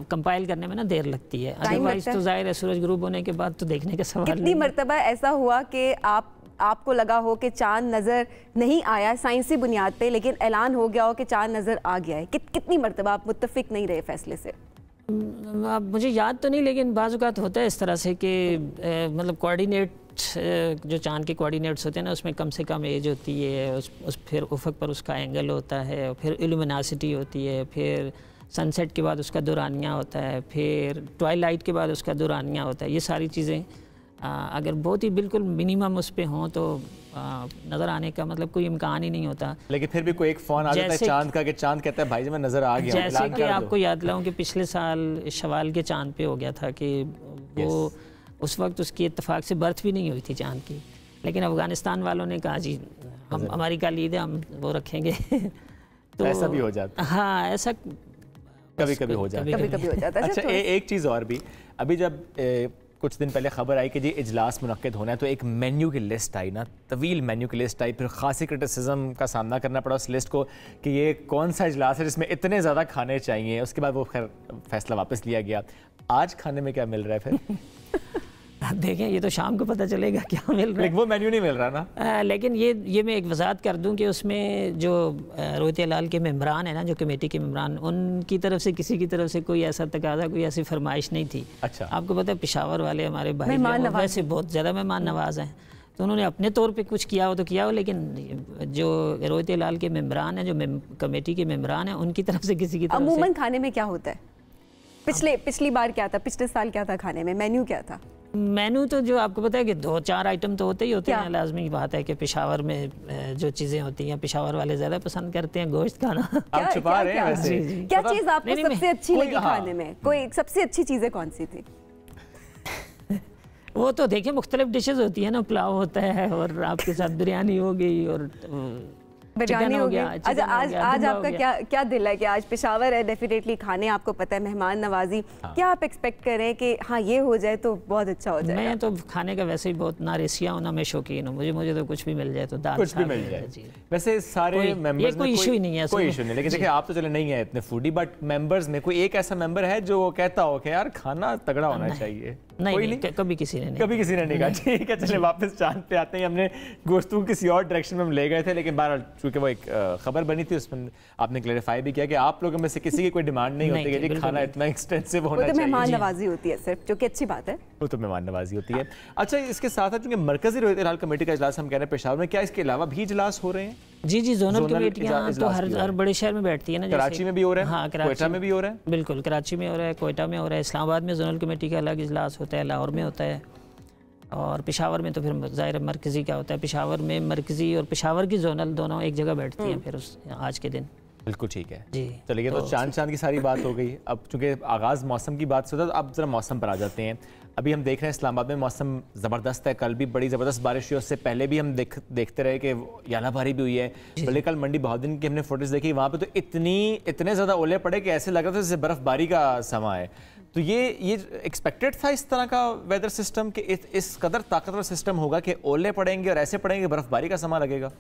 कंपाइल करने में ना देर लगती है। अदरवाइज तो जाहिर है सूरज गुरूब होने के बाद तो देखने का सवाल कितनी मरतबा ऐसा हुआ कि आपको लगा हो कि चांद नज़र नहीं आया साइंसी बुनियाद पे, लेकिन ऐलान हो गया हो कि चांद नज़र आ गया है? कितनी मरतबा आप मुत्तफिक नहीं रहे फैसले से? मुझे याद तो नहीं, लेकिन बाज़ औक़ात होता है इस तरह से कि मतलब कोऑर्डिनेट जो चांद के कोऑर्डिनेट्स होते हैं ना उसमें कम से कम एज होती है, उस फिर उफक पर उसका एंगल होता है, फिर इल्यूमिनासिटी होती है, फिर सनसेट के बाद उसका दुरानिया होता है, फिर ट्वाइलाइट के बाद उसका दुरानिया होता है। ये सारी चीज़ें अगर बहुत ही बिल्कुल मिनिमम उस पर हों तो नज़र आने का मतलब कोई इम्कान ही नहीं होता। लेकिन फिर भी कोई एक फ़ोन आ जाता है चांद का कि चांद कहता है भाई जी मैं नज़र आ गया। जैसे कि आपको याद लाऊं कि पिछले साल शवाल के चांद पे हो गया था कि वो उस वक्त उसकी इत्तेफाक से बर्थ भी नहीं हुई थी चांद की, लेकिन अफ़गानिस्तान वालों ने कहा जी हम हमारी कालीद है हम वो रखेंगे तो ऐसा भी हो जाता है। हाँ, ऐसा कभी हो जाता है। अच्छा, एक चीज़ और भी, अभी जब कुछ दिन पहले खबर आई कि जी इजलास मुनक्किद होना है तो एक मेन्यू की लिस्ट आई ना, तवील मेन्यू की लिस्ट आई, फिर खासी क्रिटिसिज्म का सामना करना पड़ा उस लिस्ट को कि ये कौन सा इजलास है जिसमें इतने ज़्यादा खाने चाहिए। उसके बाद वो खैर फैसला वापस लिया गया। आज खाने में क्या मिल रहा है फिर? देखें, ये तो शाम को पता चलेगा क्या मिल रहा है। लेकिन वो मेन्यू नहीं मिल रहा ना। लेकिन ये मैं एक वजाहत कर दूं कि उसमें जो रोहित हिलाल के मेंबरान है ना, जो कमेटी के मेंबरान, उनकी तरफ से किसी की तरफ से कोई ऐसा तकाजा, कोई ऐसी फरमाइश नहीं थी। अच्छा, आपको पता है पेशावर वाले हमारे भाई वैसे बहुत ज़्यादा मेहमान नवाज हैं, तो उन्होंने अपने तौर पे कुछ किया हो तो किया हो, लेकिन जो रोहित हिलाल के मेंबरान हैं, जो कमेटी के मेंबरान हैं, उनकी तरफ से किसी की तरफ से। अमूमन खाने में क्या होता है? पिछली बार क्या था, पिछले साल क्या था खाने में, मेन्यू क्या था? मेनू तो जो आपको पता है कि 2-4 आइटम तो होते ही होते हैं। लाजमी बात है कि पेशावर में जो चीज़ें होती हैं पेशावर वाले ज़्यादा पसंद करते हैं गोश्त खाना। आप छुपा रहे हैं वैसे। क्या चीज़ आपको सबसे अच्छी लगी खाने में? कोई सबसे अच्छी चीज़ें कौन सी थी? वो तो देखिए मुख्तलिफ डिशेज होती है ना, पुलाव होता है और आपके साथ बिरयानी हो गई और बिरयानी हो गया। आज आपका क्या दिल है कि आज पेशावर है, डेफिनेटली खाने आपको पता है, मेहमान नवाजी, क्या आप एक्सपेक्ट करें कि हाँ ये हो जाए तो बहुत अच्छा हो जाए? मैं तो खाने का वैसे ही बहुत ना रेसिया हूँ ना मैं शौकीन हूँ, मुझे तो कुछ भी मिल जाए तो दाल कुछ भी मिल जाए। वैसे सारे मेंबर्स कोई इशू ही नहीं है, कोई इशू नहीं, लेकिन देखिए आप तो चले नहीं है इतने फूडी, बट मेंबर्स में कोई एक ऐसा मेंबर है जो कहता हो कि यार खाना तगड़ा होना चाहिए? नहीं, कभी किसी ने नहीं कहा। ठीक है, चलिए वापस चांद पे आते हैं। हमने गुफ्तगू किसी और डायरेक्शन में हम ले गए थे, लेकिन बहरहाल चूंकि वो एक खबर बनी थी उसमें आपने क्लैरिफाई भी किया कि आप लोगों में से किसी की कोई डिमांड नहीं होती कि खाना इतना एक्सटेंसिव होना चाहिए। वो तो मेहमान नवाजी होती है सिर्फ, जो कि अच्छी बात है। वो तो मेहमान नवाजी होती है। अच्छा, इसके साथ साथ चूंकि मरकजी रोयत इलाल कमेटी का इजलास हम कह रहे हैं पेशावर में, क्या इसके अलावा भी इजलास हो रहे हैं? जी, जोनल कमेटियां तो हर बड़े शहर में बैठती है ना, कराची में भी हो रहा है, हाँ, कोयटा में भी हो रहा है। बिल्कुल, कराची में हो रहा है, कोयटा में हो रहा है, इस्लामाबाद में जोनल कमेटी का अलग इजलास होता है, लाहौर में होता है, और पेशावर में तो फिर ज़ाहिर मरकज़ी का होता है। पेशावर में मरकज़ी और पेशावर की जोनल दोनों एक जगह बैठती हैं फिर उस आज के दिन। बिल्कुल ठीक है जी। चलिए, तो चांद की सारी बात हो गई। अब चूंकि आगाज़ मौसम की बात से होता है, तो अब ज़रा मौसम पर आ जाते हैं। अभी हम देख रहे हैं इस्लामाबाद में मौसम ज़बरदस्त है, कल भी बड़ी ज़बरदस्त बारिश हुई, उससे पहले भी हम देखते रहे कि यालाबारी भी हुई है। बल्कि कल मंडी बहाउद्दीन की हमने फोटोज़ देखी, वहाँ पे तो इतने ज़्यादा ओले पड़े कि ऐसे लग रहा था जैसे बर्फ़बारी का समा है। तो ये एक्सपेक्टेड था इस तरह का वेदर सिस्टम कि इस कदर ताकतवर सिस्टम होगा कि ओले पड़ेंगे और ऐसे पड़ेंगे बर्फ़बारी का समा लगेगा?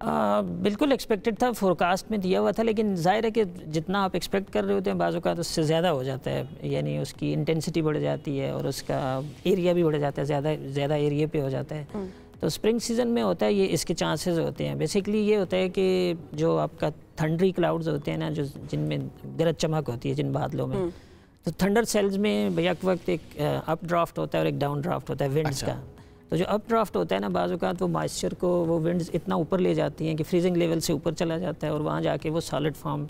बिल्कुल एक्सपेक्टेड था, फोरकास्ट में दिया हुआ था, लेकिन जाहिर है कि जितना आप एक्सपेक्ट कर रहे होते हैं बाज़ औक़ात उससे ज़्यादा हो जाता है, यानी उसकी इंटेंसिटी बढ़ जाती है और उसका एरिया भी बढ़ जाता है, ज़्यादा एरिया पे हो जाता है। तो स्प्रिंग सीज़न में होता है ये, इसके चांसेस होते हैं। बेसिकली ये होता है कि जो आपका थंडरी क्लाउड्स होते हैं ना, जो जिनमें गरज चमक होती है जिन बादलों में, तो थंडर सेल्स में यक वक्त एक अप ड्राफ्ट होता है और एक डाउन ड्राफ्ट होता है विंड्स का। तो जो अप ड्राफ्ट होता है ना, बाज़ औक़ात वो मॉइस्चर को वो विंड्स इतना ऊपर ले जाती हैं कि फ्रीजिंग लेवल से ऊपर चला जाता है, और वहाँ जाके वो सॉलिड फॉर्म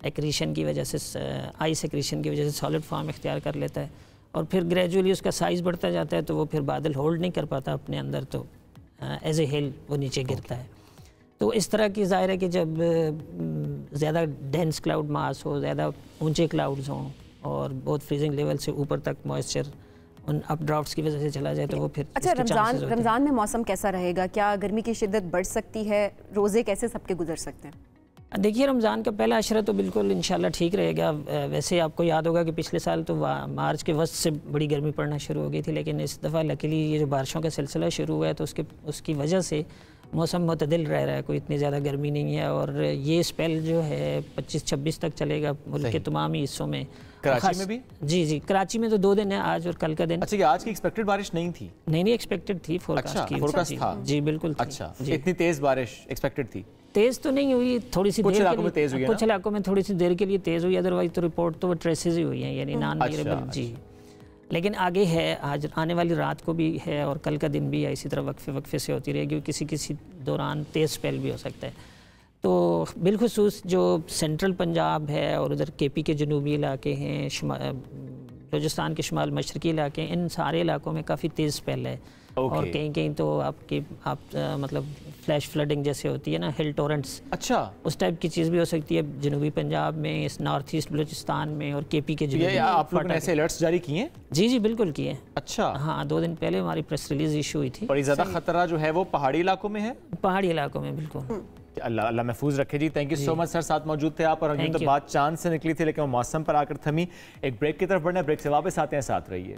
एक्रीशन की वजह से, आइस एक्रीशन की वजह से सॉलिड फॉर्म इख्तियार कर लेता है, और फिर ग्रेजुअली उसका साइज़ बढ़ता जाता है, तो वो फिर बादल होल्ड नहीं कर पाता अपने अंदर, तो एज ए हिल वो नीचे गिरता है। तो इस तरह की ज़ाहिर है कि जब ज़्यादा डेंस क्लाउड मास हो, ज़्यादा ऊंचे क्लाउड्स हों और बहुत फ्रीजिंग लेवल से ऊपर तक मॉइस्चर उन अप ड्राफ्ट्स की वजह से चला जाए, तो वो फिर अच्छा, रमज़ान में मौसम कैसा रहेगा? क्या गर्मी की शिद्दत बढ़ सकती है? रोज़े कैसे सबके गुजर सकते हैं? देखिए, रमज़ान का पहला अशरा तो बिल्कुल इंशाल्लाह ठीक रहेगा। वैसे आपको याद होगा कि पिछले साल तो मार्च के वस्त से बड़ी गर्मी पड़ना शुरू हो गई थी, लेकिन इस दफ़ा लकीली ये जो बारिशों का सिलसिला शुरू हुआ है तो उसकी वजह से मौसम मुतदिल रह रहा है, कोई इतनी ज़्यादा गर्मी नहीं है, और ये स्पेल जो है 25-26 तक चलेगा मुल्क के तमाम हिस्सों में। कराची में भी? जी, कराची में तो 2 दिन है, आज और कल का दिन। अच्छा, आज की एक्सपेक्टेड बारिश नहीं थी? नहीं, एक्सपेक्टेड थी, फोरकास्ट था। जी बिल्कुल। अच्छा, इतनी तेज़ बारिश एक्सपेक्टेड थी? तेज़ तो नहीं हुई, थोड़ी सी कुछ इलाकों में तेज़ हुई, कुछ इलाकों में थोड़ी सी देर के लिए तेज़ हुई, अदरवाइज तो रिपोर्ट तो वो ट्रेसेस ही हुई हैं, यानी नॉन मीरेबल। जी, लेकिन आगे है, आज आने वाली रात को भी है और कल का दिन भी है, इसी तरह वक्फे से होती रहेगी, किसी दौरान तेज़ स्पेल भी हो सकता है। तो बिलखुसूस जो सेंट्रल पंजाब है और उधर केपी के जनूबी इलाके हैं, बलूचिस्तान के शुमाल मशरकी इलाके हैं, इन सारे इलाकों में काफ़ी तेज़ स्पेल है। और कहीं तो मतलब फ्लैश फ्लडिंग जैसे होती है ना, हिल टोरेंट्स, अच्छा उस टाइप की चीज़ भी हो सकती है जनूबी पंजाब में, इस नॉर्थ ईस्ट बलूचिस्तान में और केपी के जनूबी। आप लोगों ने ऐसे अलर्ट्स जारी किए हैं? जी बिल्कुल किए। अच्छा, हाँ, 2 दिन पहले हमारी प्रेस रिलीज इशू हुई थी। बड़ी ज़्यादा खतरा जो है वो पहाड़ी इलाकों में है? पहाड़ी इलाकों में बिल्कुल। अल्लाह महफूज रखे जी। Thank you so much sir, साथ मौजूद थे आप, और तो बात चांद से निकली थी लेकिन वो मौसम पर आकर थमी। एक ब्रेक की तरफ बढ़ना है, ब्रेक से वापस आते हैं, साथ रहिए।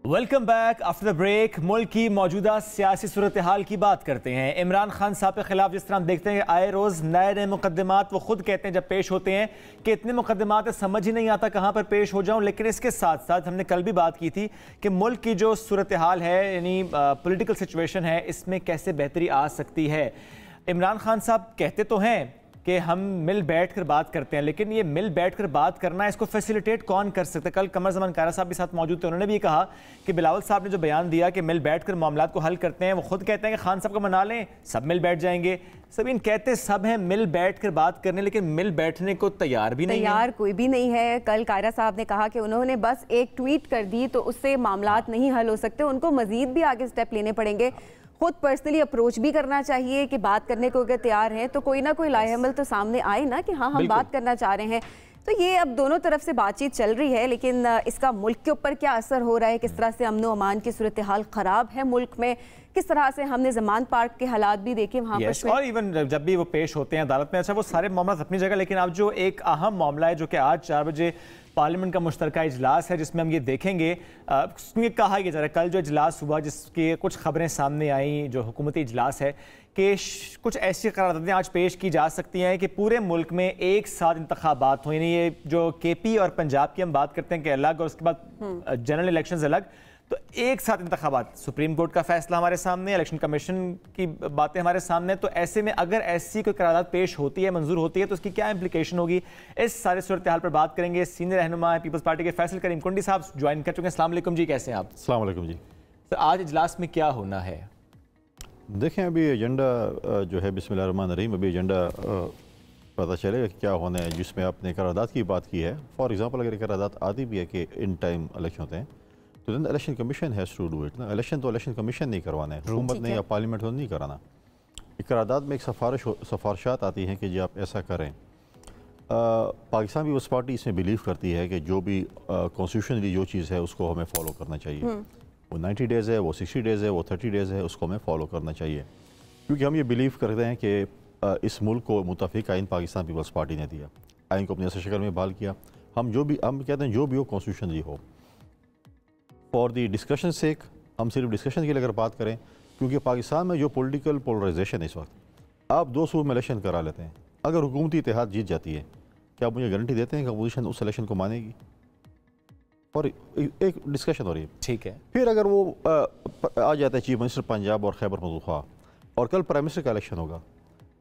Welcome back after the break. मुल्क की मौजूदा सियासी सूरत हाल की बात करते हैं। इमरान खान साहब के खिलाफ जिस तरह हम देखते हैं आए रोज़ नए मुकदमात, वो खुद कहते हैं जब पेश होते हैं कि इतने मुकदमात समझ ही नहीं आता कहाँ पर पेश हो जाऊं। लेकिन इसके साथ साथ हमने कल भी बात की थी कि मुल्क की जो सूरत हाल है, यानी पॉलिटिकल सिचुएशन है, इसमें कैसे बेहतरी आ सकती है। इमरान खान साहब कहते तो हैं कि हम मिल बैठकर बात करते हैं, लेकिन ये मिल बैठकर बात करना, इसको फैसिलिटेट कौन कर सकता है? कल कमर ज़मान कारा साहब भी साथ मौजूद थे, उन्होंने भी कहा कि बिलावल साहब ने जो बयान दिया कि मिल बैठकर मामलात को हल करते हैं, वो खुद कहते हैं कि खान साहब को मना लें, सब मिल बैठ जाएंगे। सबीन कहते सब हैं मिल बैठकर बात करने, लेकिन मिल बैठने को तैयार भी नहीं है। तैयार कोई भी नहीं है। कल कायरा साहब ने कहा कि उन्होंने बस एक ट्वीट कर दी तो उससे मामलात नहीं हल हो सकते, उनको मजीद भी आगे स्टेप लेने पड़ेंगे। खुद पर्सनली अप्रोच भी करना चाहिए कि बात करने को अगर तैयार हैं तो कोई ना कोई लाहेमल तो सामने आए ना कि हाँ हम बात करना चाह रहे हैं। तो ये अब दोनों तरफ से बातचीत चल रही है, लेकिन इसका मुल्क के ऊपर क्या असर हो रहा है, किस तरह से अमन व अमान की सूरत हाल ख़राब है मुल्क में, किस तरह से हमने जमान पार्क के हालात भी देखे वहाँ पर। और इवन जब भी वो पेश होते हैं अदालत में, अच्छा वो सारे मामला अपनी जगह, लेकिन अब जो एक अहम मामला है जो कि आज 4 बजे पार्लियामेंट का मुश्तरका इजलास है जिसमें हम ये देखेंगे, क्योंकि कहा यह जा रहा है कल जो इजलास हुआ जिसकी कुछ खबरें सामने आई, जो हुकूमती इजलास है कि कुछ ऐसी करारदादें आज पेश की जा सकती हैं कि पूरे मुल्क में एक साथ इंतखाबात हो, यानी ये जो केपी और पंजाब की हम बात करते हैं कि अलग और उसके बाद जनरल इलेक्शंस अलग, तो एक साथ इंतखाबात। सुप्रीम कोर्ट का फैसला हमारे सामने, इलेक्शन कमीशन की बातें हमारे सामने, तो ऐसे में अगर ऐसी कोई करारदाद पेश होती है, मंजूर होती है, तो उसकी क्या इंप्लीकेशन होगी, इस सारे सूरत हाल पर बात करेंगे। सीनियर रहनुमा पीपल्स पार्टी के फैसल करीम कुंडी साहब ज्वाइन कर चुके हैं। अस्सलाम वालेकुम जी, कैसे हैं आप? अस्सलाम वालेकुम जी। सर आज इजलास में क्या होना है? देखें अभी एजेंडा जो है बिस्मिल्लाहिर्रहमानिर्रहीम, अभी एजेंडा पता चलेगा कि क्या होना है, जिसमें आपने करारदाद की बात की है। फॉर एग्जांपल अगर करारदाद आती भी है कि इन टाइम इलेक्शन होते हैं तो then election commission has to do it ना। इलेक्शन तो इलेक्शन कमीशन नहीं करवाना है, हुकूमत ने या पार्लियामेंट तो नहीं कराना। एक करारदाद में एक सिफारिशात आती हैं कि जी आप ऐसा करें। पाकिस्तान भी उस पार्टी इसमें बिलीव करती है कि जो भी कॉन्स्टिट्यूशनली जो चीज़ है उसको हमें फॉलो करना चाहिए। वो 90 डेज़ है, वो 60 डेज़ है, वो 30 डेज़ है, उसको हमें फॉलो करना चाहिए, क्योंकि हम ये बिलीव करते हैं कि इस मुल्क को मुतफ़िक आइन पाकिस्तान पीपल्स पार्टी ने दिया, आइन को अपनी असल शक्ल में बहाल किया। हम कहते हैं जो भी हो कॉन्स्टिट्यूशनली हो, फॉर दी डिस्कशन सेक, हम सिर्फ डिस्कशन के लिए अगर बात करें, क्योंकि पाकिस्तान में जो पॉलिटिकल पोलराइजेशन है इस वक्त, आप 2 सूबों में इलेक्शन करा लेते हैं, अगर हुकूमती इत्तेहाद जीत जाती है, क्या आप मुझे गारंटी देते हैं कि अपोजिशन उस इलेक्शन को मानेगी? और एक डिस्कशन हो रही है, ठीक है। फिर अगर वो आ जाता है चीफ मिनिस्टर पंजाब और खैबर पख्तूनख्वा, और कल प्राइम मिनिस्टर का इलेक्शन होगा,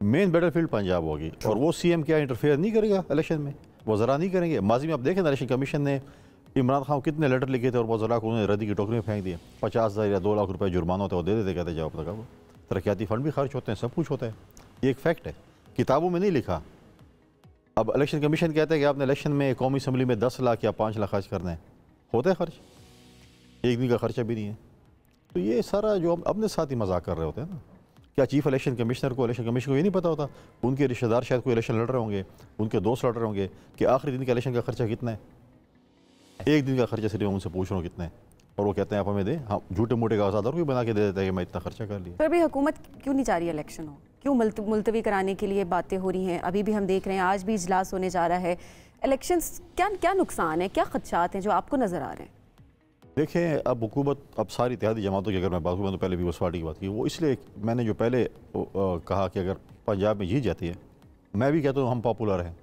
मेन बैटलफील्ड पंजाब होगी, और वो CM क्या इंटरफेयर नहीं करेगा इलेक्शन में, वज़रा नहीं करेंगे। माजी में आप देखें इलेक्शन कमीशन ने इमरान खान कितने लेटर लिखे थे और वज़रा को उन्होंने रद्दी की टोकरी में फेंक दिए। 50,000 या 2 लाख रुपए जुर्माना होता है, वो दे देते, कहते जाओ अपना। तरक्याती फंड भी खर्च होते हैं, सब कुछ होता है, ये एक फैक्ट है, किताबों में नहीं लिखा। अब इलेक्शन कमीशन कहता है कि आपने इलेक्शन में कौमी असम्बली में 10 लाख या 5 लाख खर्च करना है, होता है खर्च, एक दिन का खर्चा भी नहीं है। तो ये सारा जो हम अपने साथ ही मजाक कर रहे होते हैं ना। क्या चीफ इलेक्शन कमिश्नर को, इलेक्शन कमीशन को ये नहीं पता होता, उनके रिश्तेदार शायद कोई इलेक्शन लड़ रहे होंगे, उनके दोस्त लड़ रहे होंगे, कि आखिरी दिन का इलेक्शन का खर्चा कितना है, एक दिन का खर्चा सिर्फ उनसे पूछ रहा हूँ कितना है, और वो कहते हैं आप हमें दें। हाँ, झूठे मूठे कागजात और कोई बना के दे देता है कि मैं इतना खर्चा कर लिया। पर अभी हुकूमत क्यों नहीं चाह रही इलेक्शन हो, क्यों मुलतवी कराने के लिए बातें हो रही हैं? अभी भी हम देख रहे हैं आज भी इजलास होने जा रहा है। इलेक्शंस क्या नुकसान है, क्या खदशात हैं जो आपको नज़र आ रहे हैं? देखें अब हुकूमत, अब सारी इत्तेहादी जमातों की अगर मैं बात करूँ तो पहले भी उस पार्टी की बात की, वो इसलिए मैंने जो पहले कहा कि अगर पंजाब में जीत जाती है, मैं भी कहता हूँ हम पॉपुलर हैं,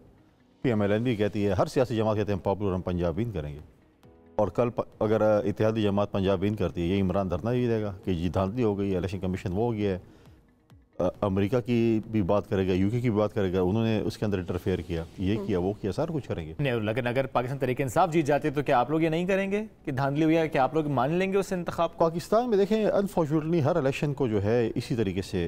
PMLN भी कहती है, हर सियासी जमात कहते हैं हम पॉपुलर, हम पंजाब विन करेंगे। और कल अगर इत्तेहादी जमात पंजाब विन करती है, ये इमरान धरना भी देगा कि जी धांधली हो गई है, इलेक्शन कमीशन वो हो गया है, अमेरिका की भी बात करेगा, UK की भी बात करेगा, उन्होंने उसके अंदर इंटरफेयर किया, ये किया, वो किया, सारा कुछ करेंगे। लेकिन अगर पाकिस्तान तहरीक इंसाफ जीत जाती है तो क्या आप लोग ये नहीं करेंगे कि धांधली हुई है, क्या आप लोग मान लेंगे उस इंतखाब? पाकिस्तान में देखें अनफॉर्चुनेटली हर इलेक्शन को जो है इसी तरीके से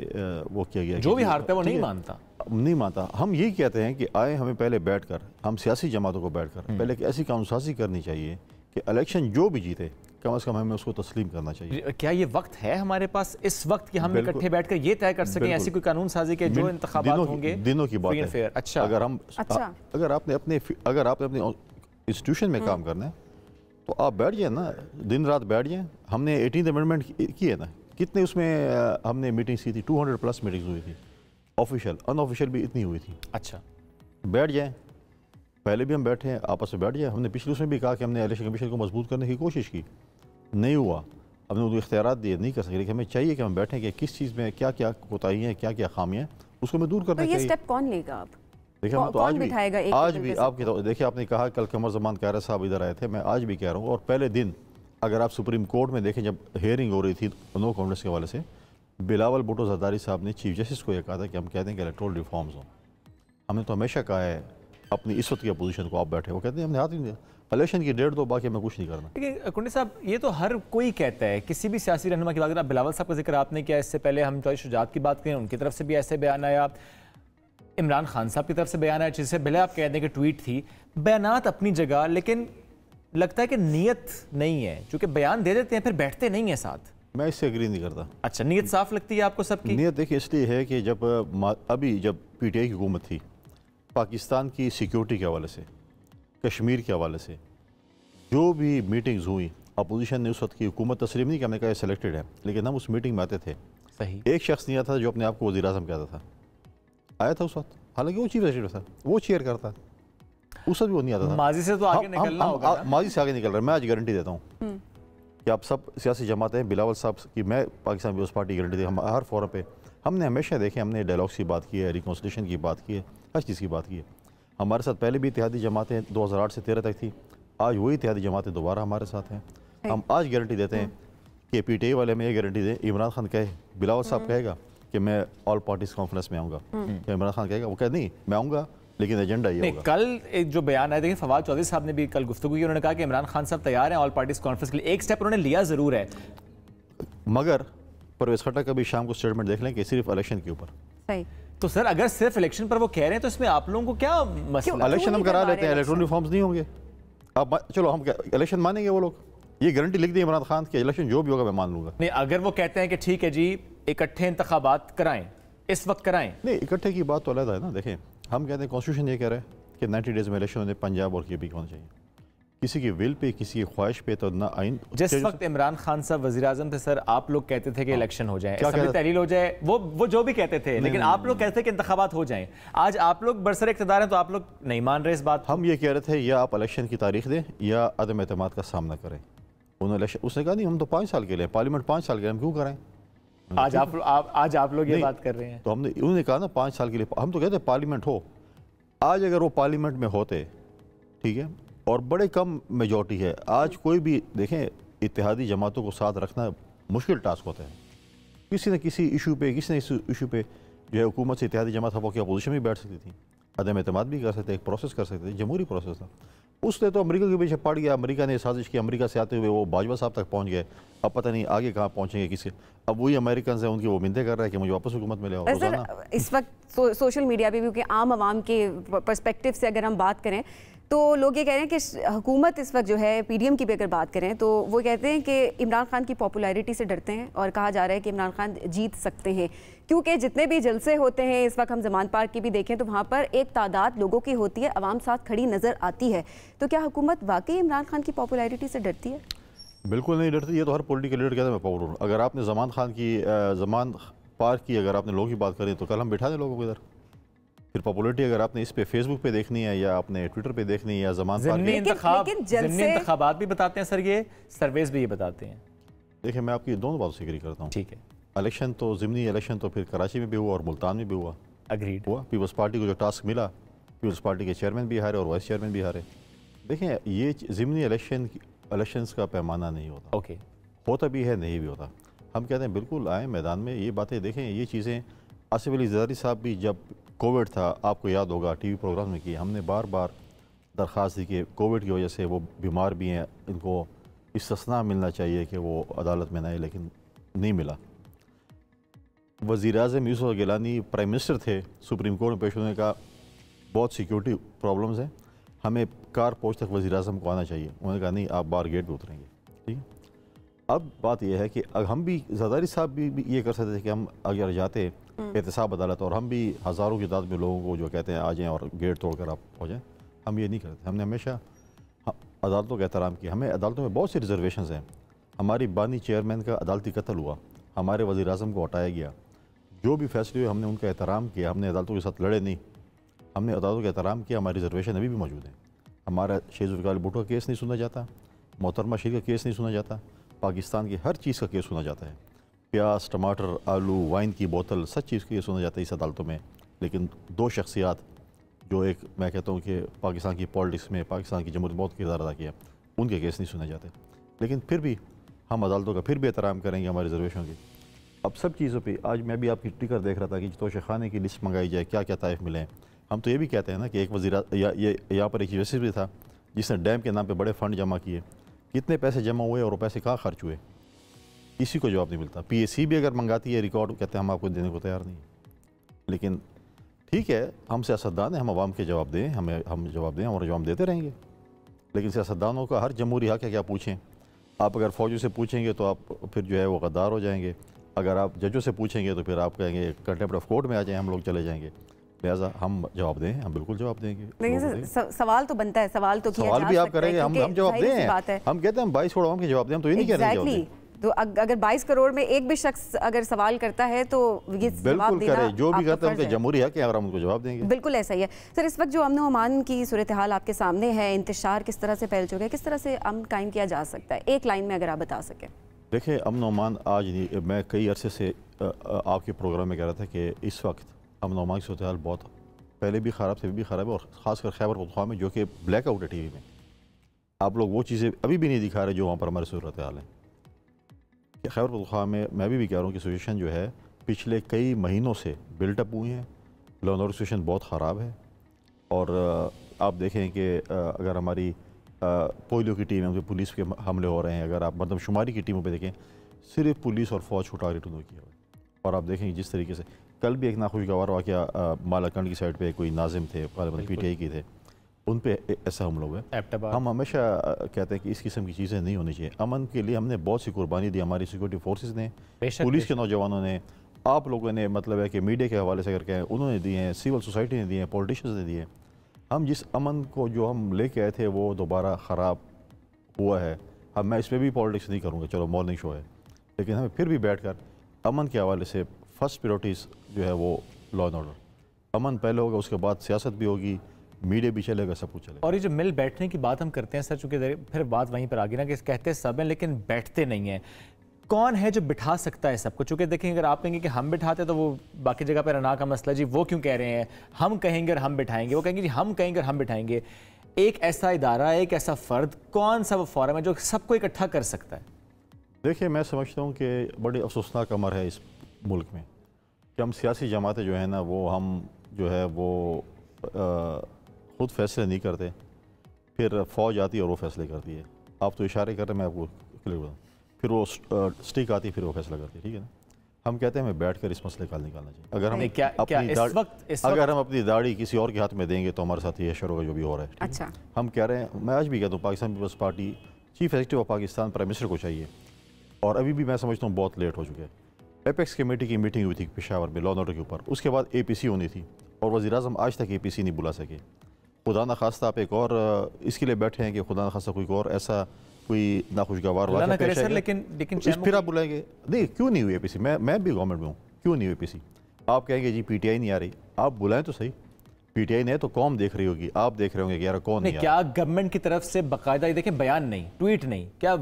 वो किया गया, जो भी हारता है वो नहीं मानता। हम यही कहते हैं कि आए हमें पहले बैठकर, हम सियासी जमातों को बैठकर पहले ऐसी कानूनसाजी करनी चाहिए कि इलेक्शन जो भी जीते कम से कम हमें उसको तस्लीम करना चाहिए। क्या ये वक्त है हमारे पास इस वक्त कि हम इकट्ठे बैठकर ये तय कर सकें ऐसी कोई कानून साजी के जो इंतखाबात होंगे? दिनों की बात है। अच्छा, अगर आपने अपने इंस्टीट्यूशन में काम करना है तो आप बैठ जाए ना, दिन रात बैठ जाए। हमने 18th अमेंडमेंट की है ना, कितने उसमें हमने मीटिंग्स की थी, 200+ मीटिंग्स हुई थी, ऑफिशियल अनऑफिशियल भी इतनी हुई थी। अच्छा, बैठ जाए, पहले भी हम बैठे हैं, आपस में बैठ जाए। हमने पिछले उसमें भी कहा कि हमने इलेक्शन कमीशन को मजबूत करने की कोशिश की, नहीं हुआ, हमने उनको इख्तियारात दिए, नहीं कर सके, लेकिन हमें चाहिए कि हम बैठें कि किस चीज़ में क्या क्या कोताहियाँ हैं, क्या क्या खामियाँ हैं, उसको हमें दूर करना चाहिए। तो ये स्टेप कौन लेगा? आप देखिए, हम तो आज भी आपके देखिए, आपने कहा कल कमर ज़मान कायरा साहब इधर आए थे, मैं आज भी कह रहा हूँ, और पहले दिन अगर आप सुप्रीम कोर्ट में देखें, जब हियरिंग हो रही थी नो कॉन्फ्रेंस के हवाले से, बिलावल भुट्टो ज़रदारी साहब ने चीफ जस्टिस को यह कहा था कि हम कहते हैं कि इलेक्टोरल रिफॉर्म्स हों, हमने तो हमेशा कहा है अपनी इस वक्त की अपोजिशन को, आप बैठे, वो कहते हैं हमने हाथ ही नहीं दिया, इलेक्शन की डेट दो, बाकी हमें कुछ नहीं करना। लेकिन कुंडी साहब, ये तो हर कोई कहता है, किसी भी सियासी रहनुमा की बात करें, बिलावल साहब का जिक्र आपने किया, इससे पहले हम चौधरी शुजात की बात करें, उनकी तरफ से भी ऐसे बयान आया, इमरान खान साहब की तरफ से बयान आया, जिससे पहले आप कह दें कि ट्वीट थी, बयानात अपनी जगह, लेकिन लगता है कि नीयत नहीं है, क्योंकि बयान दे देते हैं फिर बैठते नहीं है साथ। मैं इससे एग्री नहीं करता। अच्छा, नीयत साफ लगती है आपको सबकी? नीयत देखिए इसलिए है कि जब PTI की हुकूमत थी, पाकिस्तान की सिक्योरिटी के हवाले से, कश्मीर के हवाले से जो भी मीटिंग्स हुई, अपोजिशन ने उस वक्त की हुकूमत तस्लीम नहीं कि हमने कहा सिलेक्टेड है, लेकिन हम उस मीटिंग में आते थे। सही, एक शख्स नहीं आता जो अपने आप को वज़ीर आज़म कहता था, आया था उस वक्त, हालांकि वो चीफ सेक्रेटरी था, वो चेयर करता, उस वक्त भी वो नहीं आता था। माजी से तो आगे निकलना होगा, माजी से आगे निकल रहा है। मैं आज गारंटी देता हूँ कि आप सब सियासी जमातें, बिलावल साहब की, मैं पाकिस्तान पीपल्स पार्टी की गारंटी दी, हम हर फोरम पे हमने हमेशा देखे, हमने डायलॉग्स की बात की है, रिकॉन्सिलिएशन की बात की है, हर चीज़ की बात की है। हमारे साथ पहले भी इत्तेहादी जमातें 2008 से 13 तक थी, आज वही इत्तेहादी जमातें दोबारा हमारे साथ हैं। हम आज गारंटी देते हैं कि PTI वाले में ये गारंटी दें, इमरान खान कहे, बिलावल साहब कहेगा कि मैं ऑल पार्टीज़ कॉन्फ्रेंस में आऊँगा, इमरान खान कहेगा, वो कहे नहीं मैं आऊँगा, लेकिन एजेंडा ये होगा। कल एक जो बयान आया, देखिए फवाद चौधरी साहब ने भी कल गुफ्तगू की, उन्होंने कहा कि इमरान खान साहब तैयार हैं ऑल पार्टीज कॉन्फ्रेंस के लिए, एक स्टेप उन्होंने लिया जरूर है, मगर परवेज खट्टर का भी शाम को स्टेटमेंट देख लें कि सिर्फ इलेक्शन के ऊपर। सही, तो सर अगर सिर्फ इलेक्शन पर वो कह रहे हैं तो इसमें आप लोगों को क्या मसला? इलेक्शन हम करा लेते हैं, इलेक्ट्रॉनिक फॉर्म्स नहीं होंगे, अब चलो हम इलेक्शन मानेंगे, वो लोग ये गारंटी लिख दी इमरान खान के इलेक्शन जो भी होगा मैं मान लूंगा। नहीं, अगर वो कहते हैं कि ठीक है जी इकट्ठे इंतखाबात कराएं, इस वक्त कराएं, नहीं इकट्ठे की बात तो अलग है ना। देखें, हम कहते हैं कॉन्स्टिट्यूशन ये कह रहे हैं कि 90 डेज में इलेक्शन होने पंजाब और KP होना चाहिए, किसी की विल पे, किसी की ख्वाहिश पे तो ना आइन। जिस वक्त इमरान खान साहब वजीर आजम थे सर, आप लोग कहते थे कि इलेक्शन हो जाए, तहलील हो जाए, वो जो भी कहते थे, लेकिन आप लोग कहते थे कि इंतखाबात हो जाएं। आज आप लोग बरसर इक़्तिदार हैं तो आप लोग नहीं मान रहे इस बात। हम ये कह रहे थे या आप इलेक्शन की तारीख दें या अदम एतमाद का सामना करें। उसने कहा नहीं हम तो 5 साल के लिए, पार्लियामेंट 5 साल के लिए, हम क्यों करें? आज आप लोग ये बात कर रहे हैं, तो हमने उन्होंने कहा ना 5 साल के लिए, हम तो कहते हैं पार्लियामेंट हो। आज अगर वो पार्लियामेंट में होते, ठीक है, और बड़े कम मेजॉरिटी है, आज कोई भी देखें इत्तेहादी जमातों को साथ रखना मुश्किल टास्क होता है। किसी न किसी इशू पे, किसी न किसी इशू पे जो है हुकूमत से इत्तेहादी जमात हवा की अपोजिशन भी बैठ सकती थी, अदम एतमाद भी कर सकते, एक प्रोसेस कर सकते थे, जमहूरी प्रोसेस था। उसने तो अमेरिका के पीछे पड़ गया, अमेरिका ने साजिश की, अमेरिका से आते हुए वो बाजवा साहब तक पहुंच गए, अब पता नहीं आगे कहाँ पहुंचेंगे किसी। अब वही अमेरिकन हैं, उनकी वो मिन्नतें कर रहे हैं कि मुझे वापस हुकूमत में ले आओ। इस वक्त सोशल मीडिया पे भी, क्योंकि आम आवाम के पर्सपेक्टिव से अगर हम बात करें तो लोग ये कह रहे हैं कि हुकूमत इस वक्त जो है PDM की भी अगर बात करें तो वो कहते हैं कि इमरान खान की पॉपुलैरिटी से डरते हैं, और कहा जा रहा है कि इमरान खान जीत सकते हैं, क्योंकि जितने भी जलसे होते हैं इस वक्त, हम जमान पार्क की भी देखें तो वहाँ पर एक तादाद लोगों की होती है, अवाम साथ खड़ी नज़र आती है। तो क्या हुकूमत वाकई इमरान खान की पॉपुलैरिटी से डरती है? बिल्कुल नहीं डरती, ये तो हर पॉलिटिकल लीडर कहता है मैं पावर हूँ। अगर आपने जमान पार्क की अगर आपने लोगों की बात करें तो कल हम बिठा दें लोगों को इधर। फिर पॉपुलरिटी अगर आपने इस पे फेसबुक पे देखनी है या आपने ट्विटर पे देखनी है या जमान इंतखाबात भी बताते हैं सर, ये सर्वेस भी ये बताते हैं। देखिए मैं आपकी दोनों बातों से एग्री करता हूँ। ठीक है, इलेक्शन तो ज़िमनी इलेक्शन तो फिर कराची में भी हुआ और मुल्तान में भी हुआ, अग्रीड हुआ। पीपल्स पार्टी को जो टास्क मिला, पीपल्स पार्टी के चेयरमैन भी हारे और वाइस चेयरमैन भी हारे। देखें ये ज़िमनी इलेक्शंस का पैमाना नहीं होता, ओके, होता भी है नहीं भी होता। हम कहते हैं बिल्कुल आए मैदान में, ये बातें देखें, ये चीज़ें। आसिफ अली ज़रदारी साहब भी जब कोविड था, आपको याद होगा TV प्रोग्राम में की, हमने बार बार दरख्वास्त दी कि कोविड की वजह से वो बीमार भी हैं, इनको इस्तिस्ना मिलना चाहिए कि वो अदालत में ना आए, लेकिन नहीं मिला। वज़ीर-ए-आज़म यूसुफ गिलानी प्राइम मिनिस्टर थे, सुप्रीम कोर्ट में पेश होने का बहुत सिक्योरिटी प्रॉब्लम्स हैं, हमें कार पोस्ट तक वज़ीर-ए-आज़म को आना चाहिए। उन्होंने कहा नहीं आप बाहर गेट पर उतरेंगे। ठीक है, अब बात यह है कि हम भी, ज़रदारी साहब भी ये कर सकते थे कि हम अगर जाते एहतसाब अदालत और हम भी हज़ारों की तादाद में लोगों को जो कहते हैं आ जाएँ और गेट तोड़कर आप हो जाएँ, हम ये नहीं करते। हमने हमेशा अदालतों का एहतराम किया। हमें अदालतों में बहुत सी रिजर्वेशंस हैं। हमारी बानी चेयरमैन का अदालती कत्ल हुआ, हमारे वज़ीर-ए-आज़म को हटाया गया, जो भी फैसले हुए हमने उनका एहतराम किया, हमने अदालतों के साथ लड़े नहीं, हमने अदालतों का एहतराम किया। हमारी रिजर्वेशन अभी भी मौजूद है। हमारा शेख ज़ुल्फ़िकार भुट्टो का केस नहीं सुना जाता, मोहतरमा शीर का केस नहीं सुना जाता, पाकिस्तान की हर चीज़ का केस सुना जाता है, प्याज, टमाटर, आलू, वाइन की बोतल, सब चीज़ के सुना जाता है इस अदालतों में। लेकिन 2 शख्सियात जो एक मैं कहता हूँ कि पाकिस्तान की पॉलिटिक्स में पाकिस्तान की जमहूरियत बहुत किरदार अदा किया, उनके केस नहीं सुने जाते। लेकिन फिर भी हम अदालतों का फिर भी एहतराम करेंगे हमारी रिजर्वेशन की। अब सब चीज़ों पे आज मैं भी आपकी टिकर देख रहा था कि तोशे खाने की लिस्ट मंगाई जाए, क्या क्या ताइफ मिले, हम तो ये भी कहते हैं ना कि एक वज़ीर यहाँ पर एक जस्टिस भी था जिसने डैम के नाम पे बड़े फंड जमा किए, कितने पैसे जमा हुए और वो पैसे कहाँ खर्च हुए, इसी को जवाब नहीं मिलता। PAC भी अगर मंगाती है रिकॉर्ड, कहते हैं हम आपको देने को तैयार नहीं। लेकिन ठीक है, हम सियासतदान हैं, हम आवाम के जवाब दें, हम जवाब दें और जवाब देते रहेंगे। लेकिन सियासतदानों का हर जमहूरी हक है कि आप पूछें। आप अगर फ़ौजों से पूछेंगे तो आप फिर जो है वो गद्दार हो जाएंगे, अगर आप जजों से पूछेंगे तो फिर आप कहेंगे कंटेम्प्ट ऑफ कोर्ट में आ जाएं, हम लोग चले जाएंगे। लिहाजा हम जवाब दें, हम बिल्कुल जवाब देंगे। लेकिन सवाल तो बनता है, सवाल तो किया जा सवाल भी आप करेंगे, हम जवाब दें। हम कहते हैं हम 22 करोड़ के जवाब दें, हम तो ये नहीं कह रहे हैं। तो अगर 22 करोड़ में एक भी शख्स अगर सवाल करता है तो ये जवाब देना करे, जो भी करते हैं उनके जमहूरी हक है और हम उनको जवाब देंगे। बिल्कुल ऐसा ही है सर। इस वक्त जो अमन अमान की सूरत हाल आपके सामने है, इंतशार किस तरह से फैल चुका है, किस तरह से अमन कायम किया जा सकता है, एक लाइन में अगर आप बता सकें। देखिए, अमन अमान आज नहीं, मैं कई अरसे से आपके प्रोग्राम में कह रहा था कि इस वक्त अमन अमान की सूरत हाल बहुत पहले भी ख़राब से भी ख़राब है, और ख़ासकर खैबर पख्तूनख्वा में जो कि ब्लैक आउट है TV में। आप लोग वो चीज़ें अभी भी नहीं दिखा रहे जो वहाँ पर हमारी सूरत हाल है। खैबर पख्तूनख्वा में मैं भी कह रहा हूँ कि सिचुएशन जो है पिछले कई महीनों से बिल्टअप हुई हैं, लॉ एंड ऑर्डर सिचुएशन बहुत ख़राब है। और आप देखें कि अगर हमारी पोलियो की टीम है, पुलिस के हमले हो रहे हैं, अगर आप मरदमशुमारी की टीमों पे देखें, सिर्फ पुलिस और फ़ौज को टारगेट उन्होंने किया हुआ। और आप देखेंगे जिस तरीके से कल भी एक नाखुशगवार वाक़या मालाकंड की साइड पे कोई नाजिम थे, PTI के थे, उन पे ऐसा हमला हुआ है। हम हमेशा कहते हैं कि इस किस्म की चीज़ें नहीं होनी चाहिए। अमन के लिए हमने बहुत सी कुर्बानी दी, हमारी सिक्योरिटी फोर्सेस ने, पुलिस के नौजवानों ने, आप लोगों ने, मतलब है कि मीडिया के हवाले से अगर कहें उन्होंने दिए हैं, सिविल सोसाइटी ने दिए हैं, पॉलिटिशियंस ने दिए हैं। हम जिस अमन को जो हम लेके आए थे वो दोबारा ख़राब हुआ है। अब मैं इसमें भी पॉलिटिक्स नहीं करूँगा, चलो मॉर्निंग शो है, लेकिन हमें फिर भी बैठ कर अमन के हवाले से फर्स्ट प्रायोरिटीज़ जो है वो लॉ एंड ऑर्डर, अमन पहले होगा, उसके बाद सियासत भी होगी, मीडिया भी चलेगा, सब कुछ चलेगा। और ये जो मिल बैठने की बात हम करते हैं सर, चूँकि फिर बात वहीं पर आ गई ना कि कहते सब हैं लेकिन बैठते नहीं हैं। कौन है जो बिठा सकता है सबको? चूँकि देखें, अगर आप कहेंगे कि हम बिठाते तो वो बाकी जगह पर अना का मसला, जी वो क्यों कह रहे हैं हम कहेंगे और हम बिठाएंगे, वो कहेंगे जी हम कहेंगे और हम बिठाएंगे। एक ऐसा इदारा, एक ऐसा फ़र्द, कौन सा वो फोरम है जो सबको इकट्ठा कर सकता है? देखिए, मैं समझता हूँ कि बड़ी अफसोसनाक अमर है इस मुल्क में कि हम सियासी जमातें जो है ना, वो हम जो है वो खुद फैसले नहीं करते, फिर फ़ौज आती है और वो फैसले करती है। आप तो इशारे कर रहे हैं, मैं आपको क्लियर बताऊँ, फिर वो स्टिक आती है, फिर वो फैसला करती है। ठीक है ना, हम कहते हैं हमें बैठ कर इस मसले का निकालना चाहिए। अगर हम अगर हम अपनी दाढ़ी किसी और के हाथ में देंगे तो हमारे साथ ये शर होगा जो भी हो रहा है। अच्छा, हम कह रहे हैं, मैं आज भी कहता हूँ Pakistan Peoples Party chief executive of Pakistan prime minister को चाहिए, और अभी भी मैं समझता हूँ बहुत लेट हो चुके हैं। एपेक्स कमेटी की मीटिंग हुई थी पेशावर में लॉ एंड ऑर्डर के ऊपर, उसके बाद APC होनी थी और वज़ीर-ए-आज़म आज तक APC नहीं बुला सके। खुदा न खास्ता आप एक और इसके लिए बैठे हैं कि खुदा न खास्ता कोई और ऐसा कोई नाखुशगवार वाक़या पेश है, लेकिन फिर आप बुलाएंगे नहीं, क्यों नहीं हुई APC? मैं भी गवर्नमेंट में हूँ, क्यों नहीं हुई APC? आप कहेंगे जी PTI नहीं आ रही, आप बुलाएं तो सही। PTI नहीं तो कौम देख रही होगी, आप देख रहे होंगे कि यार कौन नहीं, क्या गवर्नमेंट की तरफ से बाकायदा, देखें बयान नहीं, ट्वीट नहीं, क्या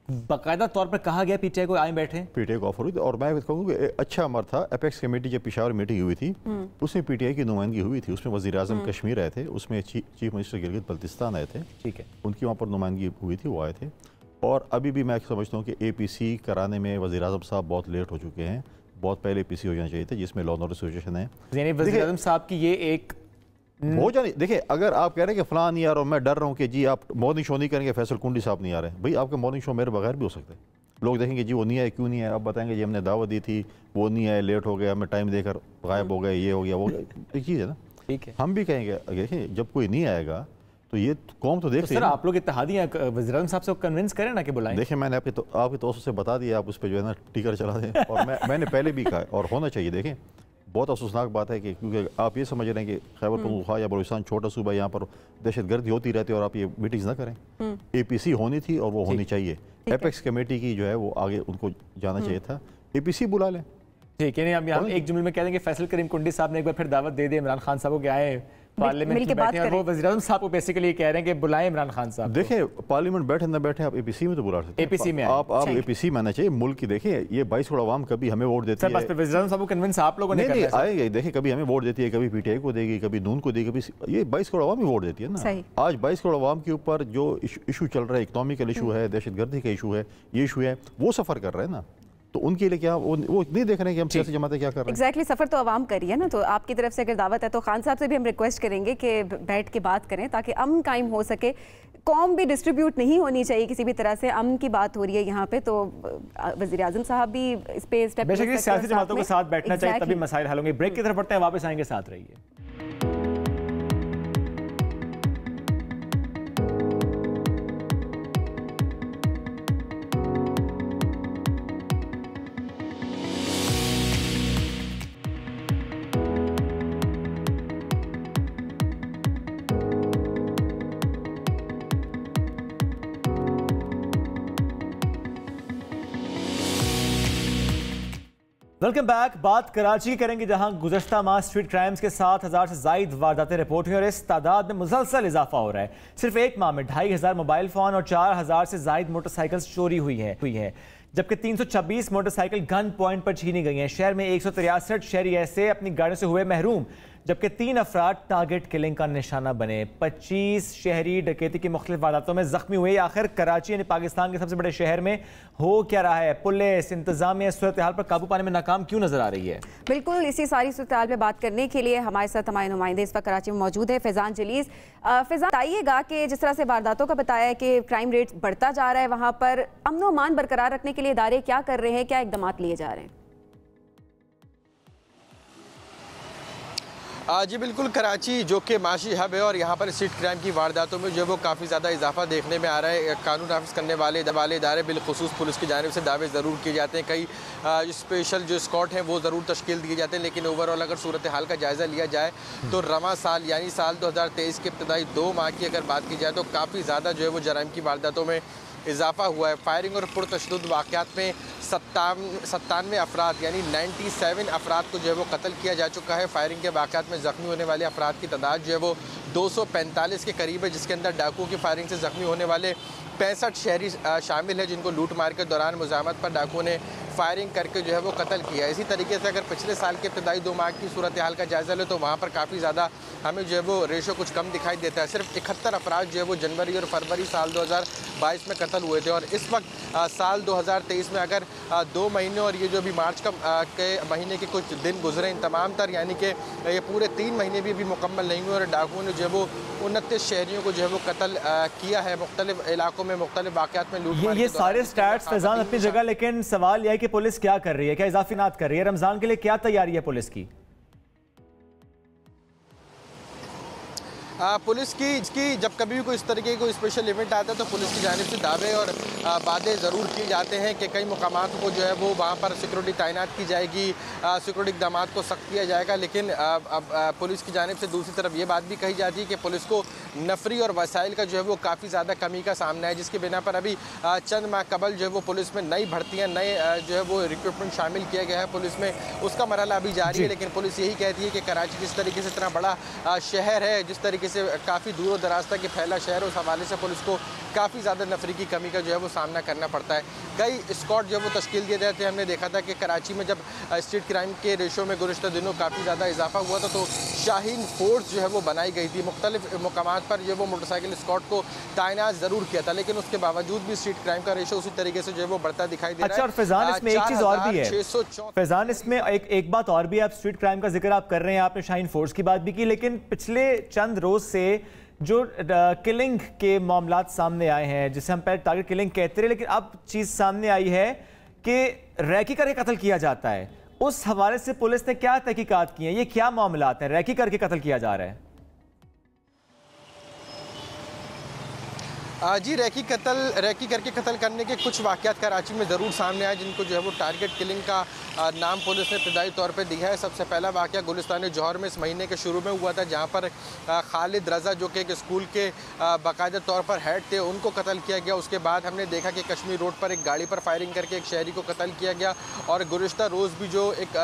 बाकायदा तौर पर कहा गया PTI को आए बैठे? PTI को ऑफर हुई, और मैं कहूँगा कि अच्छा अमर था। एपेक्स कमेटी जब पेशावर मीटिंग हुई थी उसमें PTI की नुमाइंदगी हुई थी, उसमें वज़ीर-ए-आज़म कश्मीर आए थे, उसमें चीफ मिनिस्टर गिलगित बल्तिस्तान आए थे। ठीक है, उनकी वहाँ पर नुमाइंदगी हुई थी, वो आए थे। और अभी भी मैं समझता हूँ कि APC कराने में वज़ीर-ए-आज़म साहब बहुत लेट हो चुके हैं, बहुत पहले APC हो जाना चाहिए था जिसमें लॉ एंड ऑर्डर सिचुएशन है। वज़ीर-ए-आज़म साहब की ये एक हो जानी। देखिए, अगर आप कह रहे हैं कि फ़लाँ नहीं आ रहा हूँ, मैं डर रहा हूँ कि जी आप मॉर्निंग शो नहीं करेंगे, फैसल कुंडी साहब नहीं आ रहे हैं, भाई आपका मॉर्निंग शो मेरे बगैर भी हो सकता है। लोग देखेंगे जी वो नहीं आए, क्यों नहीं आए, अब बताएंगे जी हमने दावत दी थी, वो नहीं आए, लेट हो गया, हमें टाइम देकर गायब हो गए, ये हो गया वो गया, एक चीज़ है ना। ठीक है, हम भी कहेंगे देखिए जब कोई नहीं आएगा तो ये कौम तो देख रही है। सर आप लोग इत्तेहादी हैं, वज़ीर-ए-आज़म साहब से कन्विंस करें ना कि बुलाएं। देखिए, मैंने आपके तौर से बता दिया, आप उस पर जो है ना टिकर चला दें, और मैंने पहले भी कहा और होना चाहिए। देखें, बहुत अफसोसनाक बात है कि क्योंकि आप ये समझ रहे हैं कि खैबर पख्तूनख्वा या बलूचिस्तान छोटा सूबा, यहाँ पर दहशतगर्दी होती रहती है और आप ये मीटिंग्स ना करें। APC होनी थी और वो होनी चाहिए। एपेक्स कमेटी की जो है वो आगे उनको जाना चाहिए था, APC बुला लें। ठीक है, नहीं हम यहाँ एक जुमले में कह देंगे फैसल करीम कुंडी साहब ने एक बार फिर दावत दे दी इमरान खान साहब को कि आए पार्लियामेंट में बैठे, और वो वज़ीर-ए-आज़म साहब को बेसिकली कह रहे हैं कि बुलाएं इमरान खान साहब। देखिए, पार्लियामेंट बैठे ना बैठे, आप APC में तो बुला सकते हैं। APC में आप APC में आना चाहिए मुल्क की। देखिए, ये 22 करोड़ आवाम कभी हमें वोट देती है, वज़ीर-ए-आज़म साहब को कन्विंस आप लोगों ने नहीं आएंगे। देखिए, कभी हमें वोट देती है, कभी PTI को देगी, कभी नून को देगी, कभी ये 22 करोड़ आवाम ही वोट देती है ना। आज 22 करोड़ आवाम के ऊपर जो इशू चल रहा है, इकनॉमिकल इशू है, दहशतगर्दी का इशू है, ये इशू है, वो सफ़र कर रहे हैं ना। तो उनके लिए क्या वो नहीं देख रहे हैं कि हम सियासी जमातें क्या कर रहे हैं। एग्जैक्टली सफ़र तो आवाम करी है ना, तो आपकी तरफ से अगर दावत है तो खान साहब से भी हम रिक्वेस्ट करेंगे कि बैठ के बात करें ताकि अमन कायम हो सके। कौम भी डिस्ट्रीब्यूट नहीं होनी चाहिए किसी भी तरह से, अमन की बात हो रही है यहाँ पे, तो वज़ीर आज़म साहब भी इस पे स्टेप बेशक सियासी जमातों के साथ बैठना चाहिए, तभी मसाइल हल होंगे। ब्रेक की तरफ बढ़ते हैं, वापस आएंगे, साथ रहिए। Welcome back. बात कराची की करेंगे, जहां गुज़श्ता माह स्ट्रीट क्राइम्स के 7,000 से ज़ायद वारदातें रिपोर्ट हुई और इस तादाद में मुसलसल इजाफा हो रहा है। सिर्फ एक माह में 2,500 मोबाइल फ़ोन और 4,000 से ज़ायद मोटरसाइकिल चोरी हुई है, जबकि 326 मोटरसाइकिल गन पॉइंट पर छीनी गई हैं। शहर में 163 शहरी ऐसे अपनी गाड़ियों से हुए महरूम, जबकि 3 अफराद टारगेट किलिंग का निशाना बने। 25 शहरी डकैती की मुख्तलिफ वारदातों में जख्मी हुए। आखिर कराची यानी पाकिस्तान के सबसे बड़े शहर में हो क्या रहा है? पुलिस इंतजामिया सूरत हाल पर काबू पाने में नाकाम क्यों नजर आ रही है? बिल्कुल, इसी सारी सूरत हाल पे बात करने के लिए हमारे साथ हमारे नुमाइंदे इस वक्त कराची में मौजूद है, फैजान जलीस। फैजान, बताइएगा कि जिस तरह से वारदातों का बताया है कि क्राइम रेट बढ़ता जा रहा है, वहाँ पर अमन व अमान बरकरार रखने के लिए इदारे क्या कर रहे हैं, क्या इकदाम लिए जा रहे हैं? जी बिल्कुल, कराची जो कि माशी हब है और यहाँ पर स्ट्रीट क्राइम की वारदातों में जो वो काफ़ी ज़्यादा इजाफा देखने में आ रहा है। कानून नाफिज करने वाले इदारे बिलखुसूस पुलिस की जानिब से दावे ज़रूर किए जाते हैं, कई स्पेशल जो स्क्वाड हैं वो ज़रूर तश्कील दिए जाते हैं, लेकिन ओवरऑल अगर सूरत हाल का जायज़ा लिया जाए तो रवा साल यानी साल 2023 के इब्तदाई 2 माह की अगर बात की जाए तो काफ़ी ज़्यादा जो है वो जराइम की वारदातों में इजाफा हुआ है। फायरिंग और पुरतशद्दुद वाक़यात में 97 अफराद यानी 97 अफराद को जो है वो कत्ल किया जा चुका है। फायरिंग के वाक़यात में ज़ख्मी होने वाले अफराद की तादाद जो है वो 245 के करीब है, जिसके अंदर डाकुओं की फायरिंग से ज़ख्मी होने वाले 65 शहरी शामिल है, जिनको लूट मार के दौरान मुज़ाहमत पर डाकुओं ने फायरिंग करके जो है वो कत्ल किया। इसी तरीके से अगर पिछले साल के इब्तदाई 2 माह की सूरत हाल का जायज़ा ले तो वहाँ पर काफ़ी ज़्यादा हमें जो है वो रेशो कुछ कम दिखाई देता है। सिर्फ 71 अफराद जो है वो जनवरी और फरवरी साल 2022 में कत्ल हुए थे, और इस वक्त साल 2023 में अगर 2 महीने और ये जो भी मार्च के महीने के कुछ दिन गुजरे इन तमाम तर, यानी कि ये पूरे 3 महीने भी अभी मुकम्मल नहीं हुए और डाकुओं ने जो है वो 29 शहरियों को जो है वो कत्ल किया है। मुख्तलिफ इलाकों में मुख्तलिफ वाक़यात में लूट। ये सारे स्टैट्स फैजान अपनी जगह, लेकिन सवाल यह है कि पुलिस क्या कर रही है, क्या इजाफिनात कर रही है? रमज़ान के लिए क्या तैयारी है पुलिस की? पुलिस की जब कभी भी कोई इस तरीके कोई स्पेशल इवेंट आता है तो पुलिस की जानिब से दावे और वादे ज़रूर किए जाते हैं कि कई मुकामात को जो है वो वहाँ पर सिक्योरिटी तैनात की जाएगी, सिक्योरिटी इक़दामात को सख्त किया जाएगा। लेकिन अब पुलिस की जानिब से दूसरी तरफ ये बात भी कही जाती है कि पुलिस को नफरी और वसाइल का जो है वो काफ़ी ज़्यादा कमी का सामना है, जिसकी बिना पर अभी चंद माह कबल जो है वो पुलिस में नई भर्तियाँ, नए जो है वो रिक्रूटमेंट शामिल किया गया है पुलिस में, उसका मरहला अभी जारी है। लेकिन पुलिस यही कहती है कि कराची जिस तरीके से इतना बड़ा शहर है, जिस तरीके से काफ़ी दूर दराज तक फैला शहर, उस हवाले से पुलिस को काफ़ी ज़्यादा नफरी की कमी का जो है वो सामना करना पड़ता है। कई स्क्वाड जो है वो तश्कील दिए जाते हैं। हमने देखा था कि कराची में जब स्ट्रीट क्राइम के रेशो में गुज़श्ता दिनों काफ़ी ज़्यादा इजाफा हुआ था तो शाहीन फोर्स जो है वो बनाई गई थी। मुख्तलिफ मकामात पर जो वो मोटरसाइकिल स्क्वाड को तैनात ज़रूर किया था, लेकिन उसके बावजूद भी स्ट्रीट क्राइम का रेशो उसी तरीके से जो है वो बढ़ता दिखाई दे रहा है। अच्छा, और फैजान इसमें एक चीज़ और भी है, फैजान इसमें एक बात और भी है। आप स्ट्रीट क्राइम का जिक्र आप कर रहे हैं, आपने शाहीन फोर्स की बात भी की, लेकिन पिछले चंद रोज़ से जो किलिंग के मामलात सामने आए हैं, जिसे हम पहले टारगेट किलिंग कहते रहे, लेकिन अब चीज़ सामने आई है कि रैकी करके कत्ल किया जाता है। उस हवाले से पुलिस ने क्या तहकीकात की हैं? ये क्या मामलात हैं? रैकी करके कत्ल किया जा रहा है? जी, रैकी करके कत्ल करने के कुछ वाक़यात कराची में ज़रूर सामने आए, जिनको जो है वो टारगेट किलिंग का नाम पुलिस ने इब्तदाई तौर पे दिया है। सबसे पहला वाक़या गुलिस्तान जौहर में इस महीने के शुरू में हुआ था, जहाँ पर खालिद रज़ा जो कि एक स्कूल के बाकायदा तौर पर हेड थे, उनको कत्ल किया गया। उसके बाद हमने देखा कि कश्मीर रोड पर एक गाड़ी पर फायरिंग करके एक शहरी को कत्ल किया गया, और गुज़िश्ता रोज़ भी जो एक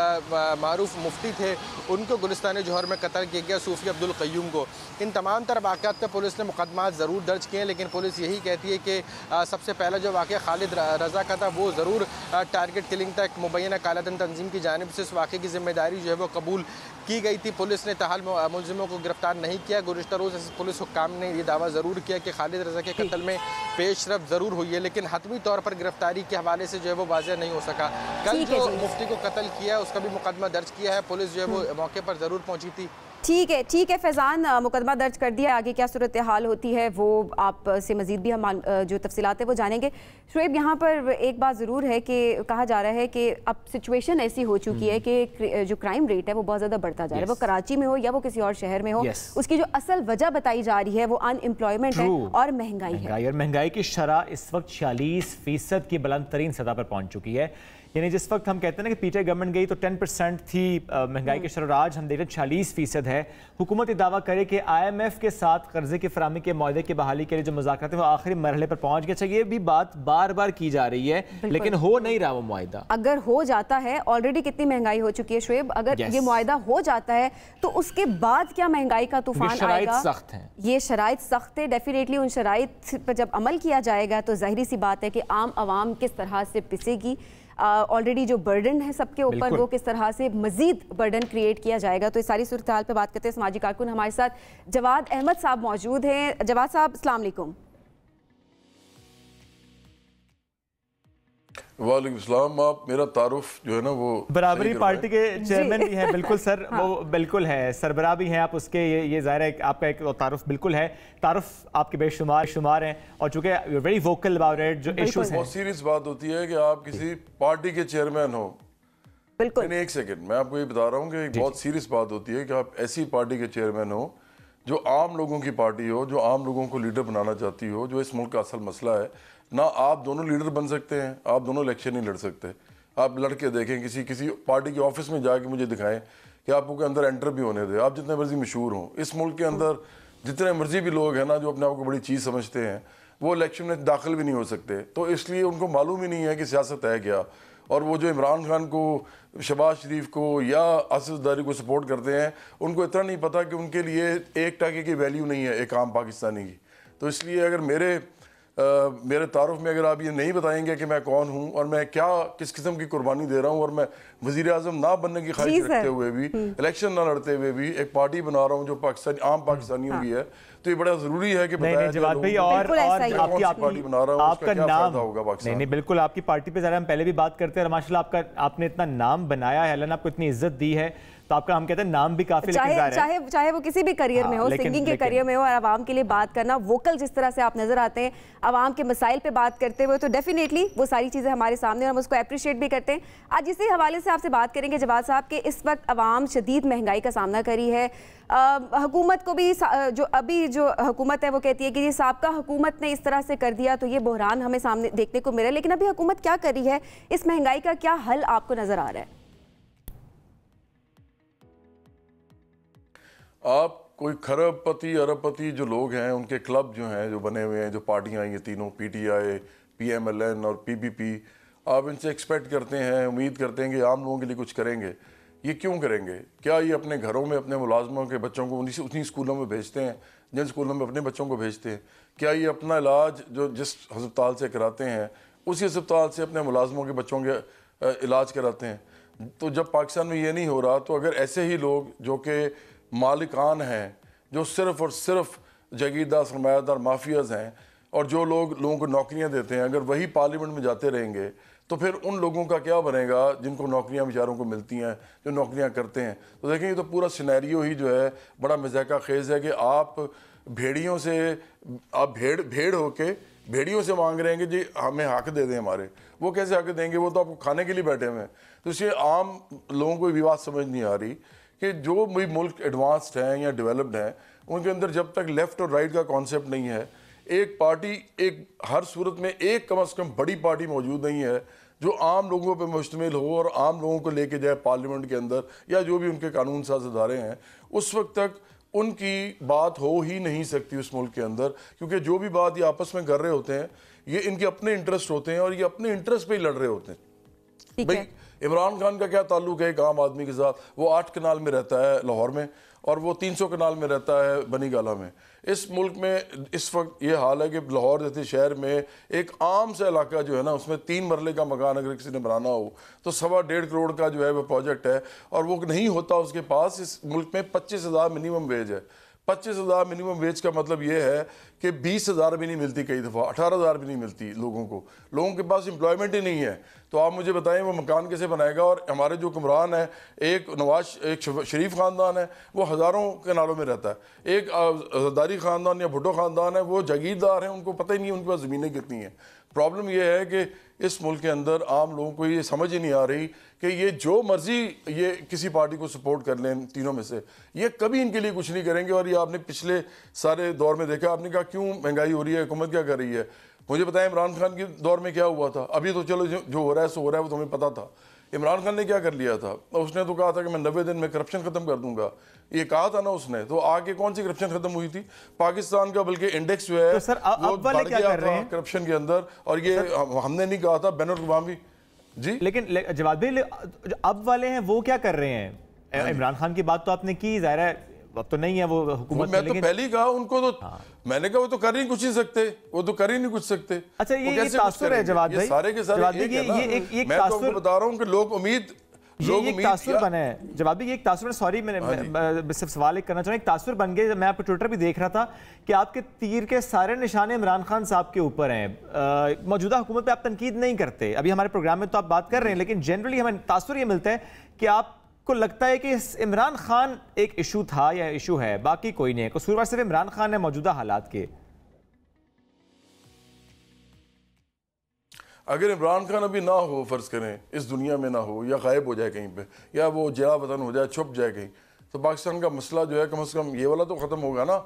मारूफ मुफ्ती थे उनको गुलिस्तान जौहर में कत्ल किया गया, सूफ़ी अब्दुल क़य्यूम को। इन तमाम तरह वाक़यात पर पुलिस ने मुकदमात ज़रूर दर्ज किए हैं, लेकिन पुलिस पुलिस यही कहती है कि सबसे पहला जो वाक़या खालिद रज़ा का था वो ज़रूर टारगेट किलिंग तक मुबैना कालाधन तंजीम की जानिब से इस वाक़े की जिम्मेदारी जो है वो कबूल की गई थी। पुलिस ने ताहाल मुलजिमों को गिरफ्तार नहीं किया। गुज़िश्ता रोज़ पुलिस हुक्काम ने ये दावा ज़रूर किया कि खालिद रज़ा के कत्ल में पेशरफ ज़रूर हुई है, लेकिन हतमी तौर पर गिरफ्तारी के हवाले से जो है वो वाज़ेह नहीं हो सका। कल जो मुफ्ती को कत्ल किया है उसका भी मुकदमा दर्ज किया है, पुलिस जो है वो मौके पर ज़रूर पहुँची थी। ठीक है फैज़ान, मुकदमा दर्ज कर दिया, आगे क्या सूरत हाल होती है वो आपसे मजीद भी हम जो तफसीलात है वो जानेंगे। शुएब, यहाँ पर एक बात ज़रूर है कि कहा जा रहा है कि अब सिचुएशन ऐसी हो चुकी है कि जो क्राइम रेट है वो बहुत ज़्यादा बढ़ता जा रहा है, वो कराची में हो या वो किसी और शहर में हो, उसकी जो असल वजह बताई जा रही है वो अनएम्प्लॉयमेंट है और महंगाई है। और महंगाई की शरह इस वक्त 46% की बुलंद तरीन सतह पर पहुँच चुकी है। यानी जिस वक्त हम कहते हैं ना कि पीटीआई गवर्नमेंट गई तो 10% थी महंगाई की शरह, आज हम देख रहे हैं 46% है। हुकूमत ये दावा करे कि IMF के साथ कर्जे की फराहमी के मुआहदे की बहाली के लिए जो मुज़ाकरात हैं वो आखिरी मरहले पर पहुंच गए। अच्छा, ये भी बात बार बार की जा रही है लेकिन हो नहीं रहा वो मुआहदा। अगर हो जाता है, ऑलरेडी कितनी महंगाई हो चुकी है शुएब, अगर ये मुआहदा हो जाता है तो उसके बाद क्या महंगाई का तूफान आएगा? सख्त है, ये शराइत सख्त है, डेफिनेटली उन शराइत पर जब अमल किया जाएगा तो जाहिर सी बात है कि आम आवाम किस तरह से पिसेगी। ऑलरेडी जो बर्डन है सबके ऊपर वो किस तरह से मजीद बर्डन क्रिएट किया जाएगा। तो इस सारी सूरत हाल पे बात करते हैं। समाजी कारकुन हमारे साथ जवाद अहमद साहब मौजूद हैं। जवाद साहब, अस्सलाम वालेकुम। वालेकुम सलाम। आप मेरा तारुफ जो है ना वो बराबरी पार्टी के चेयरमैन भी हैं, बिल्कुल सर। हाँ। वो बिल्कुल है, सरबराह भी हैं आप उसके, ये ज़ाहिर है आपका एक तारुफ बिल्कुल है, तारुफ आपके बेशुमार हैं और चूंकि वेरी वोकल अबाउट इट जो इश्यूज हैं। बहुत सीरियस बात होती है कि आप किसी पार्टी के चेयरमैन हो। बिल्कुल, एक सेकेंड, मैं आपको ये बता रहा हूँ कि बहुत सीरियस बात होती है कि आप ऐसी पार्टी के चेयरमैन हो जो आम लोगों की पार्टी हो, जो आम लोगों को लीडर बनाना चाहती हो, जो इस मुल्क का असल मसला है ना। आप दोनों लीडर बन सकते हैं, आप दोनों इलेक्शन नहीं लड़ सकते। आप लड़के देखें, किसी पार्टी के ऑफिस में जाके मुझे दिखाएं कि आपको के अंदर एंटर भी होने दे। आप जितने मर्जी मशहूर हों, इस मुल्क के अंदर जितने मर्जी भी लोग हैं ना जो अपने आप को बड़ी चीज़ समझते हैं, वो इलेक्शन में दाखिल भी नहीं हो सकते। तो इसलिए उनको मालूम ही नहीं है कि सियासत है क्या। और वो जो इमरान खान को, शहबाज शरीफ को या आसिफ ज़रदारी को सपोर्ट करते हैं, उनको इतना नहीं पता कि उनके लिए एक टाके की वैल्यू नहीं है एक आम पाकिस्तानी की। तो इसलिए अगर मेरे तारुफ में अगर आप ये नहीं बताएंगे कि मैं कौन हूँ और मैं क्या किस किस्म की कुर्बानी दे रहा हूँ, और मैं वज़ीर आज़म ना बनने की ख्वाहिश रखते हुए भी, इलेक्शन ना लड़ते हुए भी एक पार्टी बना रहा हूँ जो आम पाकिस्तानियों की है, तो ये बड़ा जरूरी है कि जवाब भाई और पार्टी बना रहा हूँ, आपका नाम होगा पाकिस्तान। नहीं, बिल्कुल आपकी पार्टी पे जरा हम पहले भी बात करते हैं और माशाल्लाह आपने इतना नाम बनाया है, अल्लाह ने आपको इतनी इज्जत दी है, तो आपका हम कहते हैं नाम भी काफी चाहे वो किसी भी करियर में हो, सिंगिंग के करियर में हो, और आवाम के लिए बात करना, वोकल जिस तरह से आप नजर आते हैं आवाम के मसाइल पे बात करते हुए, तो डेफिनेटली वो सारी चीज़ें हमारे सामने और हम उसको अप्रिशिएट भी करते हैं। आज इसी हवाले से आपसे बात करेंगे जवाद साहब के इस वक्त आवाम शदीद महंगाई का सामना करी है। हुकूमत को भी जो हुकूमत है वो कहती है कि ये साबका हुकूमत ने इस तरह से कर दिया, तो ये बहरान हमें सामने देखने को मिला। लेकिन अभी हुकूमत क्या कर रही है, इस महंगाई का क्या हल आपको नजर आ रहा है? आप कोई खरबपति अरबपति जो लोग हैं, उनके क्लब जो हैं, जो बने हुए हैं, जो पार्टियां ये तीनों PTI, PMLN और PPP, आप इनसे एक्सपेक्ट करते हैं, उम्मीद करते हैं कि आम लोगों के लिए कुछ करेंगे। ये क्यों करेंगे? क्या ये अपने घरों में अपने मुलाजमों के बच्चों को उन्हीं स्कूलों में भेजते हैं जिन स्कूलों में अपने बच्चों को भेजते हैं? क्या ये अपना इलाज जो जिस अस्पताल से कराते हैं उसी अस्पताल से अपने मुलाजमों के बच्चों के इलाज कराते हैं? तो जब पाकिस्तान में ये नहीं हो रहा, तो अगर ऐसे ही लोग जो कि मालिकान हैं, जो सिर्फ़ और सिर्फ जागीरदार सरमायादार माफियाज़ हैं, और जो लोगों को नौकरियां देते हैं, अगर वही पार्लियामेंट में जाते रहेंगे तो फिर उन लोगों का क्या बनेगा जिनको नौकरियां बेचारों को मिलती हैं, जो नौकरियां करते हैं। तो देखें, ये तो पूरा सिनेरियो ही जो है बड़ा मज़ाका खेज़ है कि आप भेड़ियों से भेड़ होके भेड़ियों से मांग रहे हैं कि जी हमें हक दे दें हमारे। वो कैसे हक देंगे? वो तो आपको खाने के लिए बैठे हुए हैं। तो इसलिए आम लोगों को ये बात समझ नहीं आ रही कि जो भी मुल्क एडवांस्ड हैं या डेवलप्ड हैं, उनके अंदर जब तक लेफ़्ट और राइट का कॉन्सेप्ट नहीं है, एक पार्टी एक हर सूरत में एक कम से कम बड़ी पार्टी मौजूद नहीं है जो आम लोगों पे मुश्तमिल हो और आम लोगों को लेके जाए पार्लियामेंट के अंदर या जो भी उनके कानून साज इदारे हैं, उस वक्त तक उनकी बात हो ही नहीं सकती उस मुल्क के अंदर। क्योंकि जो भी बात ये आपस में कर रहे होते हैं, ये इनके अपने इंटरेस्ट होते हैं और ये अपने इंटरेस्ट पे ही लड़ रहे होते हैं। भाई इमरान खान का क्या ताल्लुक है एक आम आदमी के साथ? वो 8 कनाल में रहता है लाहौर में और वो 300 कनाल में रहता है बनी गाला में। इस मुल्क में इस वक्त ये हाल है कि लाहौर जैसे शहर में एक आम सा इलाका जो है ना, उसमें 3 मरले का मकान अगर किसी ने बनाना हो तो 1.25 करोड़ का जो है वो प्रोजेक्ट है और वो नहीं होता उसके पास। इस मुल्क में 25,000 मिनिमम वेज है। 25,000 मिनिमम वेज का मतलब ये है कि 20,000 भी नहीं मिलती, कई दफ़ा 18,000 भी नहीं मिलती लोगों के पास एम्प्लॉयमेंट ही नहीं है। तो आप मुझे बताएं वो मकान कैसे बनाएगा? और हमारे जो हुक्मरान है, एक शरीफ ख़ानदान है, वो हज़ारों कनालों में रहता है। एक जरदारी ख़ानदान या भुट्टो ख़ानदान है, वो जागीरदार हैं, उनको पता ही नहीं उनके पास ज़मीनें कितनी हैं। प्रॉब्लम ये है कि इस मुल्क के अंदर आम लोगों को ये समझ ही नहीं आ रही कि ये जो मर्जी ये किसी पार्टी को सपोर्ट कर लें तीनों में से, ये कभी इनके लिए कुछ नहीं करेंगे। और ये आपने पिछले सारे दौर में देखा, आपने कहा क्यों महंगाई हो रही है, हुकूमत क्या कर रही है? मुझे बताएं इमरान खान के दौर में क्या हुआ था? अभी तो चलो जो हो रहा है सो हो रहा है, वो तो हमें पता था। इमरान खान ने क्या कर लिया था? उसने तो कहा था कि मैं 90 दिन में करप्शन खत्म कर दूंगा, ये कहा था ना उसने। तो आगे कौन सी करप्शन खत्म हुई थी? पाकिस्तान का बल्कि इंडेक्स जो है तो सर, वो बढ़ गया था करप्शन के अंदर, और ये हमने नहीं कहा था, बैनुल-अक़वामी जी। लेकिन जवाब भी अब वाले हैं वो क्या कर रहे हैं? इमरान खान की बात तो आपने की, जाहिर है अब तो नहीं है वो हुकूमत। मैं तो पहले ही कहा उनको, तो मैंने कहा वो तो कर ही कुछ नहीं सकते, वो तो कर ही नहीं कुछ सकते। अच्छा, ये तासुर है जवाद भाई, सारे के सारे ये मैं तो बता रहा हूँ कि लोग उम्मीद एक तासुर बना है जवाब भी, ये एक तासुर, सॉरी मैं सिर्फ सवाल एक करना चाहूँ, एक तासुर बन गए। मैं आपको ट्विटर भी देख रहा था कि आपके तीर के सारे निशाने इमरान खान साहब के ऊपर हैं। मौजूदा हुकूमत पे आप तनकीद नहीं करते, अभी हमारे प्रोग्राम में तो आप बात कर रहे हैं, लेकिन जनरली हमें तासुर ये मिलता है कि आपको लगता है कि इमरान खान एक इशू था या इशू है, बाकी कोई नहीं है, कसूरवार सिर्फ इमरान खान है मौजूदा हालात के। अगर इमरान खान अभी ना हो, फ़र्ज़ करें इस दुनिया में ना हो, या गायब हो जाए कहीं पे, या वो जला वतन हो जाए, छुप जाए कहीं, तो पाकिस्तान का मसला जो है कम से कम ये वाला तो ख़त्म होगा ना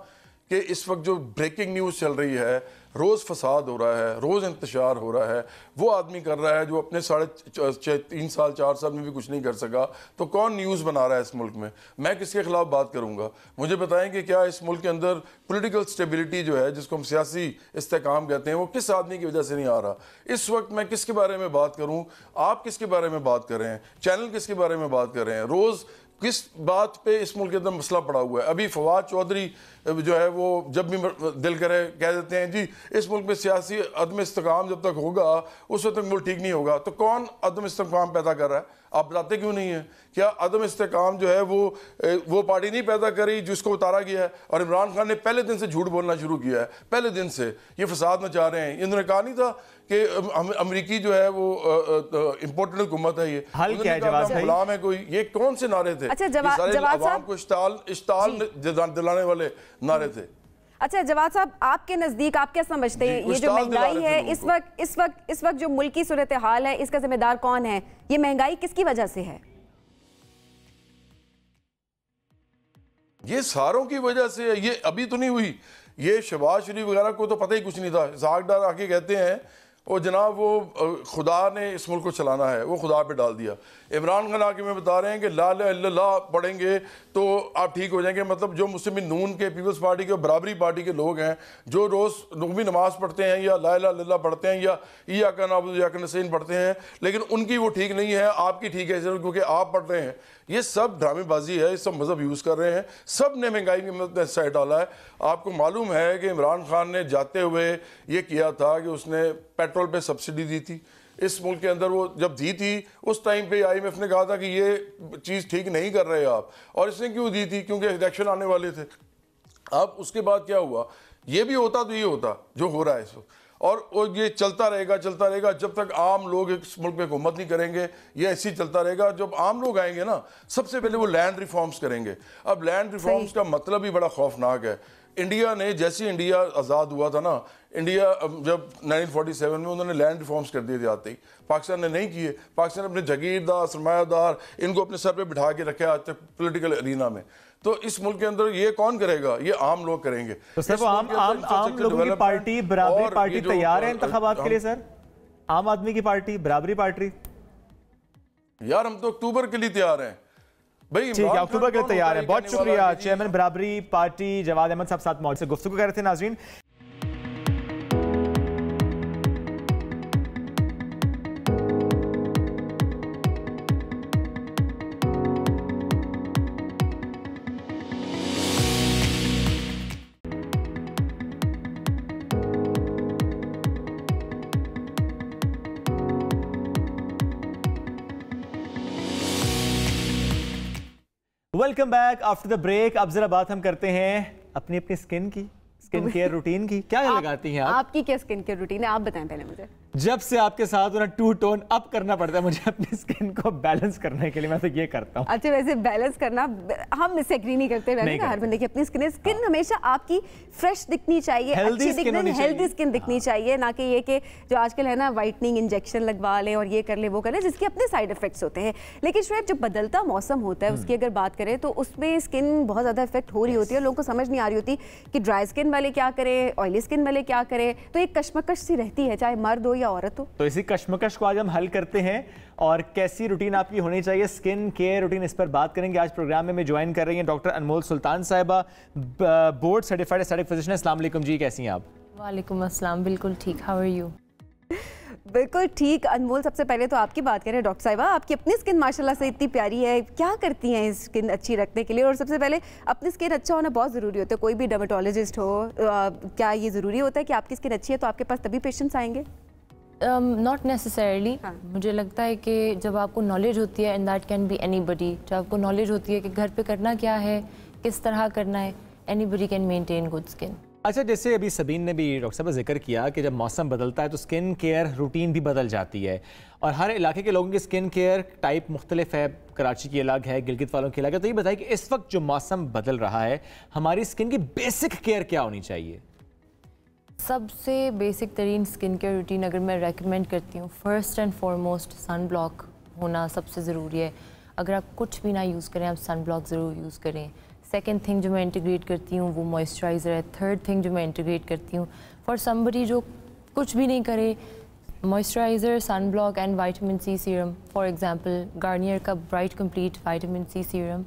कि इस वक्त जो ब्रेकिंग न्यूज़ चल रही है, रोज़ फसाद हो रहा है, रोज़ इंतशार हो रहा है, वो आदमी कर रहा है जो अपने 3 साल 4 साल में भी कुछ नहीं कर सका। तो कौन न्यूज़ बना रहा है इस मुल्क में? मैं किसके खिलाफ बात करूँगा? मुझे बताएं कि क्या इस मुल्क के अंदर पॉलिटिकल स्टेबिलिटी जो है, जिसको हम सियासी इस्तेकाम कहते हैं, वो किस आदमी की वजह से नहीं आ रहा? इस वक्त मैं किसके बारे में बात करूँ? आप किसके बारे में बात कर रहे हैं? चैनल किसके बारे में बात कर रहे हैं? रोज़ किस बात पे इस मुल्क के अंदर मसला पड़ा हुआ है? अभी फवाद चौधरी जो है वो जब भी दिल करे कह देते हैं जी इस मुल्क में सियासी अदम इस्तेकाम जब तक होगा उस वक्त तक मुल्क ठीक नहीं होगा। तो कौन अदम इस्तेकाम पैदा कर रहा है? आप बताते क्यों नहीं है? क्या अदम इस्तेकाम जो है वो पार्टी नहीं पैदा करी जिसको उतारा गया है? और इमरान खान ने पहले दिन से झूठ बोलना शुरू किया है, पहले दिन से ये फसाद मचा रहे हैं। इन्होंने कहा नहीं था कि अमेरिकी जो है वो इम्पोर्टेड हुकूमत है, ये हल क्या है? गुलाम है कोई? ये कौन से नारे थे? अच्छा, जवाब को इश्ताल दिलाने वाले नारे थे। अच्छा जवाद साहब, आपके नजदीक आप क्या समझते हैं ये जो महंगाई है इस वक्त जो मुल्क की सूरत हाल है, इसका जिम्मेदार कौन है? ये महंगाई किसकी वजह से है? ये सारों की वजह से है। ये अभी तो नहीं हुई, ये शहबाज शरीफ वगैरह को तो पता ही कुछ नहीं था। जागदार आके कहते हैं और जनाब वो खुदा ने इस मुल्क को चलाना है, वो खुदा पे डाल दिया। इमरान खान आके में बता रहे हैं कि ला इलाहा इल्लल्लाह पढ़ेंगे तो आप ठीक हो जाएंगे। मतलब जो मुस्लिम नून के, पीपल्स पार्टी के, बराबरी पार्टी के लोग हैं जो रोज़ नकवी नमाज पढ़ते हैं या ला इलाहा इल्लल्लाह पढ़ते हैं या इय्याका नअबुदु व इय्याका नस्तईन पढ़ते हैं, लेकिन उनकी वो ठीक नहीं है, आपकी ठीक है सिर्फ क्योंकि आप पढ़ रहे हैं। ये सब ड्रामेबाजी है, ये सब मज़हब यूज़ कर रहे हैं। सब ने महंगाई में साइड डाला है। आपको मालूम है कि इमरान खान ने जाते हुए ये किया था कि उसने पेट्रोल पे सब्सिडी दी थी इस मुल्क के अंदर। वो जब दी थी उस टाइम पे IMF ने कहा था कि ये चीज़ ठीक नहीं कर रहे आप। और इसने क्यों दी थी? क्योंकि इलेक्शन आने वाले थे। अब उसके बाद क्या हुआ? ये भी होता तो ये होता जो हो रहा है इस वक्त, और ये चलता रहेगा जब तक आम लोग इस मुल्क में हुकूमत नहीं करेंगे। ये ऐसे ही चलता रहेगा। जब आम लोग आएंगे ना, सबसे पहले वो लैंड रिफॉर्म्स करेंगे। अब लैंड रिफॉर्म्स का मतलब ही बड़ा खौफनाक है। इंडिया ने, जैसे इंडिया आज़ाद हुआ था ना, इंडिया जब 1947 में उन्होंने लैंड रिफॉर्म्स कर दिए थे आते ही, पाकिस्तान ने नहीं किए। पाकिस्तान ने अपने जागीरदार, सरमायादार, इनको अपने सर पे बिठा के रखे आज तक पॉलिटिकल अरीना में। तो इस मुल्क के अंदर ये कौन करेगा? ये आम लोग करेंगे। तो सर वो आम लोगों की पार्टी, बराबरी पार्टी तैयार है इंतखाबात के लिए? सर आम आदमी की पार्टी, बराबरी पार्टी, यार हम तो अक्टूबर के लिए तैयार हैं भाई। ठीक है, अक्टूबर के लिए तैयार है। बहुत शुक्रिया चेयरमैन बराबरी पार्टी जवाद अहमद साहब साथ मौजूद से गुफ्तगू कर रहे थे। नाज़रीन, welcome back after the break. अब जरा बात हम करते हैं अपनी अपनी स्किन केयर रूटीन की। क्या लगाती हैं आप? आपकी क्या स्किन केयर रूटीन है, आप बताएं पहले मुझे। जब से आपके साथ ना टू टोन अप करना पड़ता है मुझे अपनी स्किन को बैलेंस करने के लिए, मैं तो ये करता हूँ। अच्छा, वैसे बैलेंस करना हम इससे एग्री नहीं करते। वैसे हर बंदे की अपनी स्किन हमेशा आपकी फ्रेश दिखनी चाहिए, हेल्दी स्किन दिखनी चाहिए, ना कि ये कि जो आजकल है ना वाइटनिंग इंजेक्शन लगवा ले और ये कर ले वो कर ले, जिसके अपने साइड इफेक्ट्स होते हैं। लेकिन शायद जो बदलता मौसम होता है उसकी अगर बात करें तो उसमें स्किन बहुत ज़्यादा इफेक्ट हो रही होती है। लोगों को समझ नहीं आ रही होती कि ड्राई स्किन वाले क्या करें, ऑयली स्किन वाले क्या करें। तो एक कश्मकश सी रहती है, चाहे मर्द हो या औरत हो। तो इसी कश्मकश को आज हम हल करते हैं और कैसी रूटीन आपकी होनी चाहिए, स्किन केयर रूटीन, इस पर बात करेंगे। आज प्रोग्राम में ज्वाइन कर रही हैं डॉक्टर अनमोल सुल्तान साहिबा, बोर्ड सर्टिफाइड एस्थेटिक फिजिशियन। अस्सलाम वालेकुम जी, कैसी हैं आप? वालेकुम अस्सलाम, बिल्कुल ठीक। How are you? बिल्कुल ठीक। अनमोल, सबसे पहले तो आपकी बात करें डॉक्टर साहिबा, आपकी अपनी स्किन माशाल्लाह से इतनी प्यारी है, क्या करती हैं स्किन अच्छी रखने के लिए? और सबसे पहले अपनी स्किन अच्छा होना बहुत ज़रूरी होता है, कोई भी डर्मेटोलॉजिस्ट हो, क्या ये ज़रूरी होता है कि आपकी स्किन अच्छी है तो आपके पास तभी पेशेंट्स आएंगे? Not necessarily. मुझे लगता है कि जब आपको नॉलेज होती है, and that can be anybody, जब आपको नॉलेज होती है कि घर पे करना क्या है, किस तरह करना है, anybody can maintain good skin. अच्छा, जैसे अभी सबीन ने भी डॉक्टर साहब जिक्र किया कि जब मौसम बदलता है तो स्किन केयर रूटीन भी बदल जाती है और हर इलाके के लोगों की स्किन केयर टाइप मुख्तलिफ है। कराची की अलग है, गिलगित वालों की अलग है। तो ये बताइए कि इस वक्त जो मौसम बदल रहा है, हमारी स्किन की बेसिक केयर क्या होनी चाहिए? सबसे बेसिक तरीन स्किन केयर रूटीन अगर मैं रेकमेंड करती हूँ, first and foremost sun block होना सबसे ज़रूरी है। अगर आप कुछ भी ना यूज़ करें, आप सन ब्लॉक ज़रूर यूज़ करें। सेकेंड थिंग जो मैं इंटीग्रेट करती हूँ वो मॉइस्चराइज़र है। थर्ड थिंग जो मैं इंटीग्रेट करती हूँ फॉर समबडी जो कुछ भी नहीं करे, moisturiser, sun block and vitamin C serum. For example Garnier का bright complete vitamin C serum,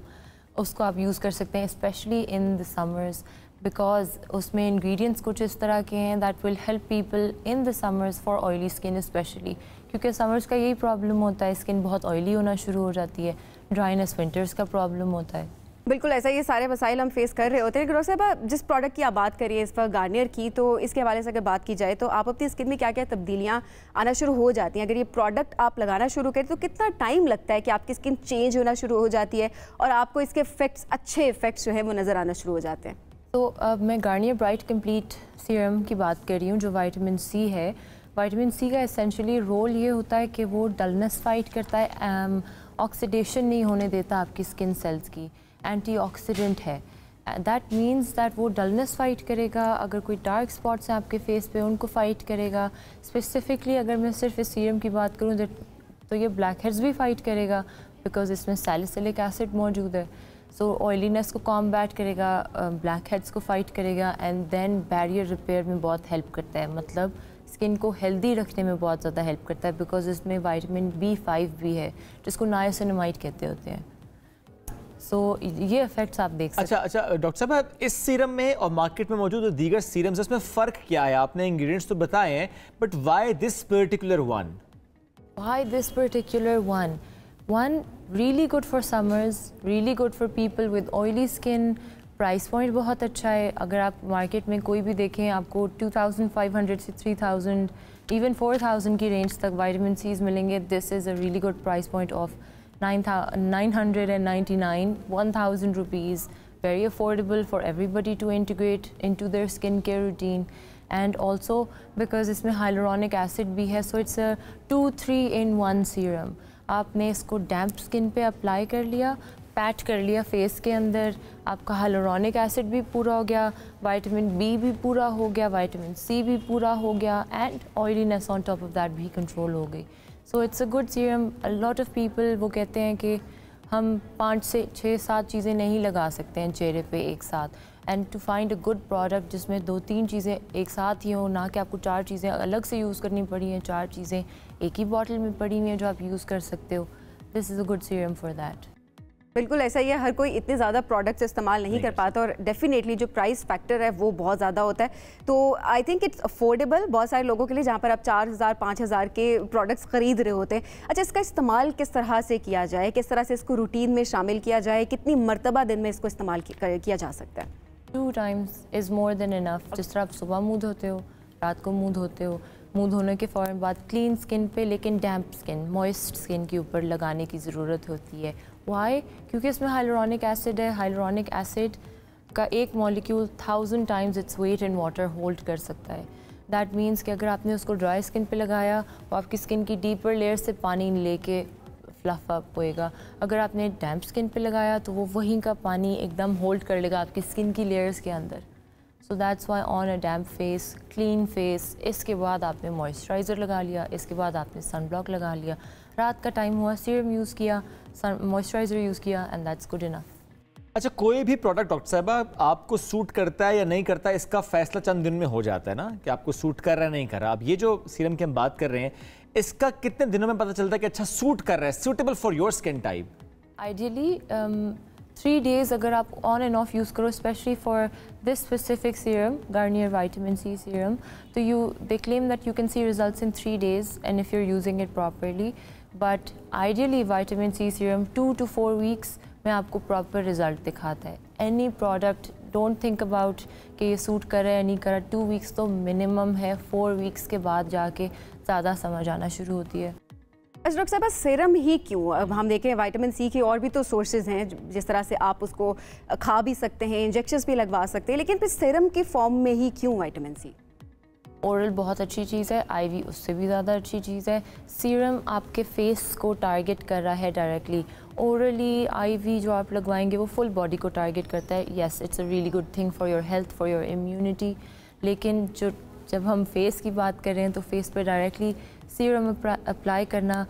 उसको आप यूज़ कर सकते हैं specially in the summers, because उसमें इंग्रेडिएंट्स कुछ इस तरह के हैं that will help people in the summers for oily skin specially, क्योंकि समर्स का यही प्रॉब्लम होता है, स्किन बहुत ऑयली होना शुरू हो जाती है। ड्राइनेस विंटर्स का प्रॉब्लम होता है। बिल्कुल ऐसा, ये सारे मसाइल हम फेस कर रहे होते हैं। डॉक्टर साहब, जिस प्रोडक्ट की आप बात करिए इस पर गार्नियर की, तो इसके हवाले से अगर बात की जाए तो आप अपनी स्किन में क्या क्या तब्दीलियाँ आना शुरू हो जाती हैं? अगर ये प्रोडक्ट आप लगाना शुरू करें तो कितना टाइम लगता है कि आपकी स्किन चेंज होना शुरू हो जाती है और आपको इसके इफेक्ट्स, अच्छे इफेक्ट्स जो है वो नज़र आना शुरू हो जाते हैं? तो अब मैं गार्नियर ब्राइट कंप्लीट सीरम की बात कर रही हूँ, जो विटामिन सी है। विटामिन सी का एसेंशियली रोल ये होता है कि वो डलनेस फाइट करता है, ऑक्सीडेशन नहीं होने देता आपकी स्किन सेल्स की, एंटीऑक्सीडेंट है। दैट मीन्स दैट वो डलनेस फाइट करेगा, अगर कोई डार्क स्पॉट्स हैं आपके फेस पे उनको फाइट करेगा। स्पेसिफिकली अगर मैं सिर्फ इस सीरम की बात करूँ तो ये ब्लैक हेड्स भी फाइट करेगा, बिकॉज इसमें सैलिसिलिक एसिड मौजूद है। सो ऑयलीनेस को कॉम्बैट करेगा, ब्लैक हेड्स को फाइट करेगा, एंड देन बैरियर रिपेयर में बहुत हेल्प करता है, मतलब स्किन को हेल्दी रखने में बहुत ज़्यादा हेल्प करता है, बिकॉज इसमें विटामिन B5 भी है जिसको नाइसिनामाइड कहते होते हैं। सो ये इफेक्ट्स आप देख सकते हैं। अच्छा डॉक्टर साहब, इस सीरम में और मार्केट में मौजूद दीगर सीरम्स, इसमें फ़र्क क्या है? आपने इंग्रेडिएंट्स तो बताए हैं, but why this particular one? Why this particular one? One, really good for summers, really good for people with oily skin. Price point बहुत अच्छा है। अगर आप मार्केट में कोई भी देखें, आपको 2500 से 3000 इवन 4000 की रेंज तक विटामिन सीज मिलेंगे। This is a really good price point of 999, 1000 rupees. Very affordable for everybody to integrate into their skincare routine. And also because इसमें hyaluronic acid भी है, so it's a 2-3-in-1 serum. आपने इसको डैम्प skin पे apply कर लिया, PAT कर लिया फेस के अंदर, आपका हाइलुरोनिक एसिड भी पूरा हो गया, विटामिन बी भी पूरा हो गया, विटामिन सी भी पूरा हो गया, and oiliness on top of that भी कंट्रोल हो गई। So it's a good serum. A lot of people वो कहते हैं कि हम 5 से 6-7 चीज़ें नहीं लगा सकते हैं चेहरे पे एक साथ, and to find a good product जिसमें 2-3 चीज़ें एक साथ ही हों, ना कि आपको 4 चीज़ें अलग से यूज़ करनी पड़ी हैं, 4 चीज़ें एक ही बॉटल में पड़ी हुई हैं जो आप यूज़ कर सकते हो। This is a good serum for that. बिल्कुल ऐसा ही है, हर कोई इतने ज़्यादा प्रोडक्ट्स इस्तेमाल नहीं कर पाता, और डेफिनेटली जो प्राइस फैक्टर है वो बहुत ज़्यादा होता है। तो आई थिंक इट्स अफोर्डेबल बहुत सारे लोगों के लिए, जहाँ पर आप 4000-5000 के प्रोडक्ट्स ख़रीद रहे होते हैं। अच्छा, इसका इस्तेमाल किस तरह से किया जाए, किस तरह से इसको रूटीन में शामिल किया जाए, कितनी मरतबा दिन में इसको इस्तेमाल किया जा सकता है? 2 times is more than enough. जिस तरह आप सुबह मुँह धोते हो, रात को मुँह धोते हो, मुंह धोने के फ़ौरन बाद क्लीन स्किन पे, लेकिन डैम्प स्किन, मॉइस्ट स्किन के ऊपर लगाने की ज़रूरत होती है। वाई? क्योंकि इसमें हाइलुरोनिक एसिड है। हाइलुरोनिक एसिड का एक molecule 1000 times its weight in water hold कर सकता है। दैट मीन्स कि अगर आपने उसको ड्राई स्किन पे लगाया तो आपकी स्किन की डीपर लेयर से पानी लेके फ्लफ अप होएगा। अगर आपने डैम्प स्किन पे लगाया तो वो वहीं का पानी एकदम होल्ड कर लेगा आपकी स्किन की लेयर्स के अंदर। So that's why on a damp face, clean face, इसके बाद आपने मॉइस्चराइज़र लगा लिया, इसके बाद आपने सन ब्लॉक लगा लिया, रात का टाइम हुआ सीरम यूज़ किया, मॉइस्चराइज़र यूज़ किया, एंड दैट्स गुड इनफ। अच्छा, कोई भी प्रोडक्ट डॉक्टर साहबा आपको सूट करता है या नहीं करता है, इसका फैसला चंद दिन में हो जाता है ना कि आपको सूट कर रहा है नहीं कर रहा। अब ये जो सीरम की हम बात कर रहे हैं, इसका कितने दिनों में पता चलता है कि अच्छा सूट कर रहा है, suitable for your skin type? Ideally 3 days अगर आप ऑन एंड ऑफ यूज़ करो, specially for this specific serum, Garnier vitamin C serum, तो they claim that you can see results in 3 days and if you are using it properly. But ideally vitamin C serum 2 to 4 weeks में आपको proper result दिखाता है। Any product, don't think about कि ये suit कर रहा है या नहीं कर रहा। 2 weeks तो मिनिमम है, 4 weeks के बाद जाके ज़्यादा समझ आना शुरू होती है। अच्छा डॉक्टर साहब, सीरम ही क्यों? अब हम देखें विटामिन सी की और भी तो सोर्सेज हैं, जिस तरह से आप उसको खा भी सकते हैं, इंजेक्शंस भी लगवा सकते हैं, लेकिन फिर सीरम के फॉर्म में ही क्यों विटामिन सी? ओरल बहुत अच्छी चीज़ है, आईवी उससे भी ज़्यादा अच्छी चीज़ है। सीरम आपके फेस को टारगेट कर रहा है डायरेक्टली। ओरली आईवी जो आप लगवाएंगे वो फुल बॉडी को टारगेट करता है। Yes, it's a really good thing for your health, for your immunity. लेकिन जब हम फेस की बात कर रहे हैं तो फेस पर डायरेक्टली सीरम अप्लाई करना,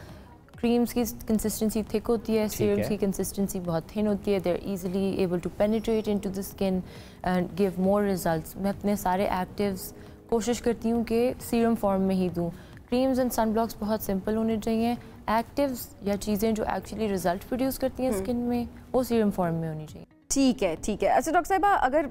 क्रीम्स की कंसिस्टेंसी थिक होती है, सीरम्स की कंसिस्टेंसी बहुत थिन होती है। They are easily able to penetrate into the skin and give more results. मैं अपने सारे एक्टिव्स कोशिश करती हूँ कि सीरम फॉर्म में ही दूँ। क्रीम्स एंड सन ब्लॉक्स बहुत सिंपल होने चाहिए। एक्टिव्स या चीज़ें जो एक्चुअली रिजल्ट प्रोड्यूस करती हैं स्किन में, वो सीरम फॉर्म में होनी चाहिए। ठीक है, ठीक है। अच्छा डॉक्टर साहिबा, अगर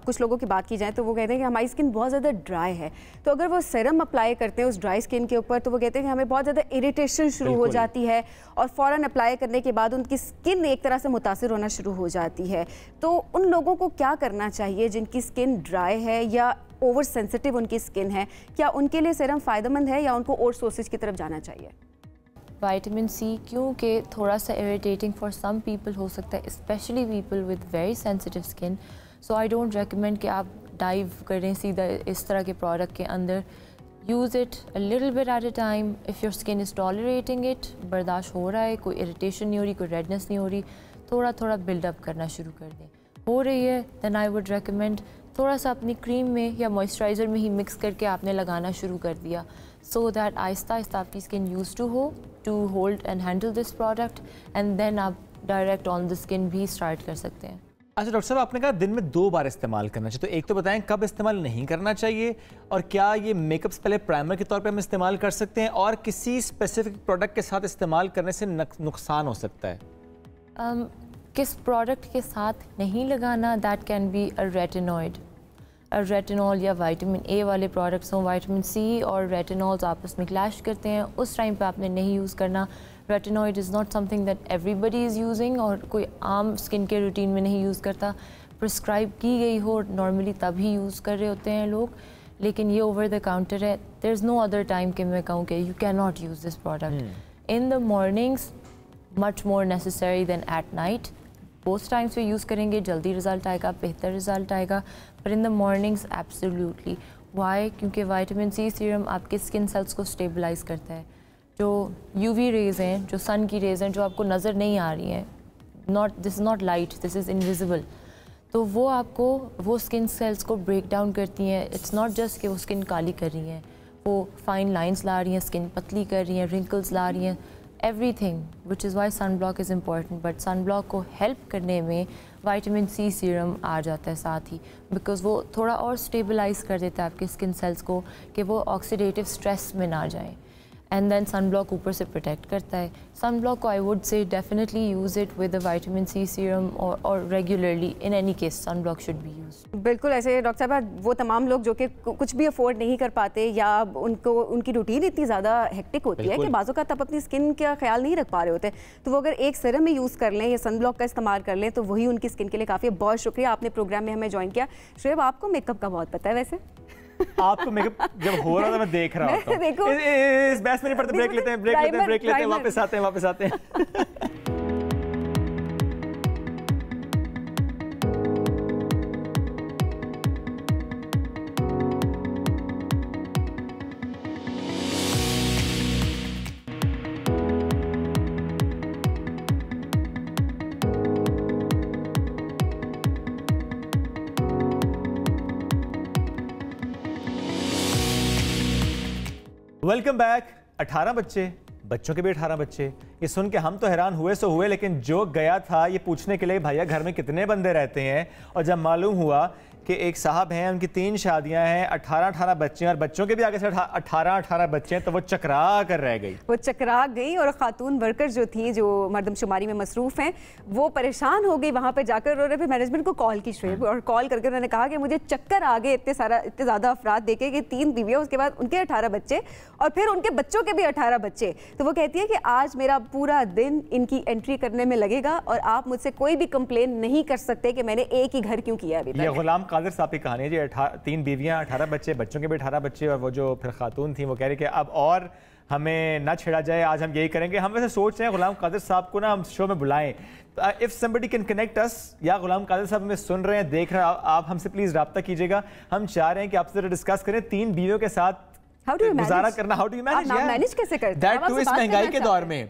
कुछ लोगों की बात की जाए तो वो कहते हैं कि हमारी स्किन बहुत ज़्यादा ड्राई है, तो अगर वो सीरम अप्लाई करते हैं उस ड्राई स्किन के ऊपर तो वो कहते हैं कि हमें बहुत ज़्यादा इरिटेशन शुरू हो जाती है और फ़ौरन अप्लाई करने के बाद उनकी स्किन एक तरह से मुतासिर होना शुरू हो जाती है। तो उन लोगों को क्या करना चाहिए जिनकी स्किन ड्राई है या ओवर सेंसिटिव उनकी स्किन है? क्या उनके लिए सीरम फ़ायदेमंद है या उनको और सोर्सेज की तरफ जाना चाहिए? विटामिन सी क्योंकि थोड़ा सा इरिटेटिंग फॉर सम पीपल हो सकता है, specially people with very sensitive skin. So I don't recommend कि आप डाइव करें सीधा इस तरह के प्रोडक्ट के अंदर। Use it a little bit at a time. If your skin is tolerating it, बर्दाश्त हो रहा है, कोई इरिटेशन नहीं हो रही, कोई रेडनेस नहीं हो रही, थोड़ा थोड़ा बिल्डअप करना शुरू कर दें। हो रही है दैन आई वुड रेकमेंड थोड़ा सा अपनी क्रीम में या मॉइस्चराइज़र में ही मिक्स करके आपने लगाना शुरू कर दिया, सो दैट आहिस्ता आहिस्ता आपकी skin use to how to hold and handle this product, and then आप डायरेक्ट ऑन द स्किन भी स्टार्ट कर सकते हैं। अच्छा डॉक्टर साहब, आपने कहा दिन में 2 बार इस्तेमाल करना चाहिए, तो एक तो बताएं कब इस्तेमाल नहीं करना चाहिए, और क्या ये मेकअप से पहले प्राइमर के तौर पे हम इस्तेमाल कर सकते हैं, और किसी स्पेसिफिक प्रोडक्ट के साथ इस्तेमाल करने से नुकसान हो सकता है? किस प्रोडक्ट के साथ नहीं लगाना, that can be a retinoid. Retinol या विटामिन ए वाले प्रोडक्ट्स हों, विटामिन सी और रेटिनॉल्स आपस में क्लैश करते हैं, उस टाइम पे आपने नहीं यूज़ करना। Retinoid is not something that everybody is using, और कोई आम स्किन केयर रूटीन में नहीं यूज़ करता। प्रिस्क्राइब की गई हो नॉर्मली तभी यूज़ कर रहे होते हैं लोग, लेकिन ये ओवर द काउंटर है। There is no other time कि मैं कहूँ कि you can not use this product. In the mornings much more necessary than at night. Both times पे यूज़ करेंगे जल्दी रिजल्ट आएगा, बेहतर रिजल्ट आएगा, पर in the mornings absolutely. Why? क्योंकि विटामिन सी सीरम आपके स्किन सेल्स को स्टेबलाइज करता है। जो यूवी रेज़ हैं, जो सन की रेज़ हैं, जो आपको नज़र नहीं आ रही हैं, this is not light, this is invisible, तो वो आपको वो स्किन सेल्स को ब्रेक डाउन करती हैं। इट्स नॉट जस्ट कि वो स्किन काली कर रही हैं, वो फाइन लाइंस ला रही हैं, स्किन पतली कर रही हैं, रिंकल्स ला रही हैं, everything, which is why sunblock is important. But sunblock को help करने में विटामिन सी सीरम आ जाता है साथ ही, बिकॉज वो थोड़ा और स्टेबलाइज कर देता है आपके स्किन सेल्स को कि वो ऑक्सीडेटिव स्ट्रेस में ना जाए, एंड देन सनब्लॉक ऊपर से प्रोटेक्ट करता है। सनब्लॉक को I would say definitely use it with the vitamin C serum और regularly, in any case sunblock should be used. बिल्कुल ऐसे डॉक्टर साहब, वो तमाम लोग जो कि कुछ भी अफोर्ड नहीं कर पाते या उनकी रूटीन इतनी ज़्यादा हेक्टिक होती है कि बाज़ों का तब अपनी स्किन का ख्याल नहीं रख पा रहे होते, तो वो अगर एक सीरम ही यूज़ कर लें या सनब्लॉक का इस्तेमाल कर लें तो वही उनकी स्किन के लिए काफ़ी है। बहुत शुक्रिया, आपने प्रोग्राम में हमें ज्वाइन किया। शुएब, आपको मेकअप का बहुत पता है वैसे। आपको मेकअप जब हो रहा था मैं देख रहा होता हूं। इस बहस में नहीं पड़ते, ब्रेक लेते हैं, वापस आते हैं। Welcome back. 18 बच्चों के भी 18 बच्चे, ये सुन के हम तो हैरान हुए सो हुए, लेकिन जो गया था ये पूछने के लिए भैया घर में कितने बंदे रहते हैं, और जब मालूम हुआ कि एक साहब हैं, उनकी 3 शादियां हैं, 18 बच्चे हैं, और बच्चों के भी आगे से 18 बच्चे हैं, तो वो चकरा कर रह गई। वो चकरा गई और खातून वर्कर जो थी, जो मर्दमशुमारी में मसरूफ़ हैं, वो परेशान हो गई। वहाँ पर जाकर उन्होंने फिर मैनेजमेंट को कॉल की शुएब, और कॉल करके उन्होंने कहा कि मुझे चक्कर आ गए इतने ज़्यादा अफराद देखे कि 3 बीवियाँ, उसके बाद उनके 18 बच्चे और फिर उनके बच्चों के भी 18 बच्चे। तो वो कहती है कि आज मेरा पूरा दिन इनकी एंट्री करने में लगेगा और आप मुझसे कोई भी कंप्लेन नहीं कर सकते कि मैंने एक ही घर क्यों किया अभी तक। ये गुलाम कादिर साहब की कहानी है जी। 3 बीवियां, 18 बच्चे, बच्चों के भी 18 बच्चे, और वो जो फिर खातून थी वो कह रही कि अब और हमें ना छेड़ा जाए, आज हम यही करेंगे। हम वैसे सोच रहे हैं गुलाम कादिर साहब को ना हम शो में बुलाएं। इफ समबडी कैन कनेक्ट अस, या गुलाम कादिर साहब हमें सुन रहे हैं, देख रहे हैं, आप हमसे प्लीज रब्ता कीजिएगा। हम चाह रहे हैं कि आपसे डिस्कस करें 3 बीवियों के साथ गुजारा करना। How do you manage? Manage कैसे करते हैं? दैट टू इस महंगाई के दौर में,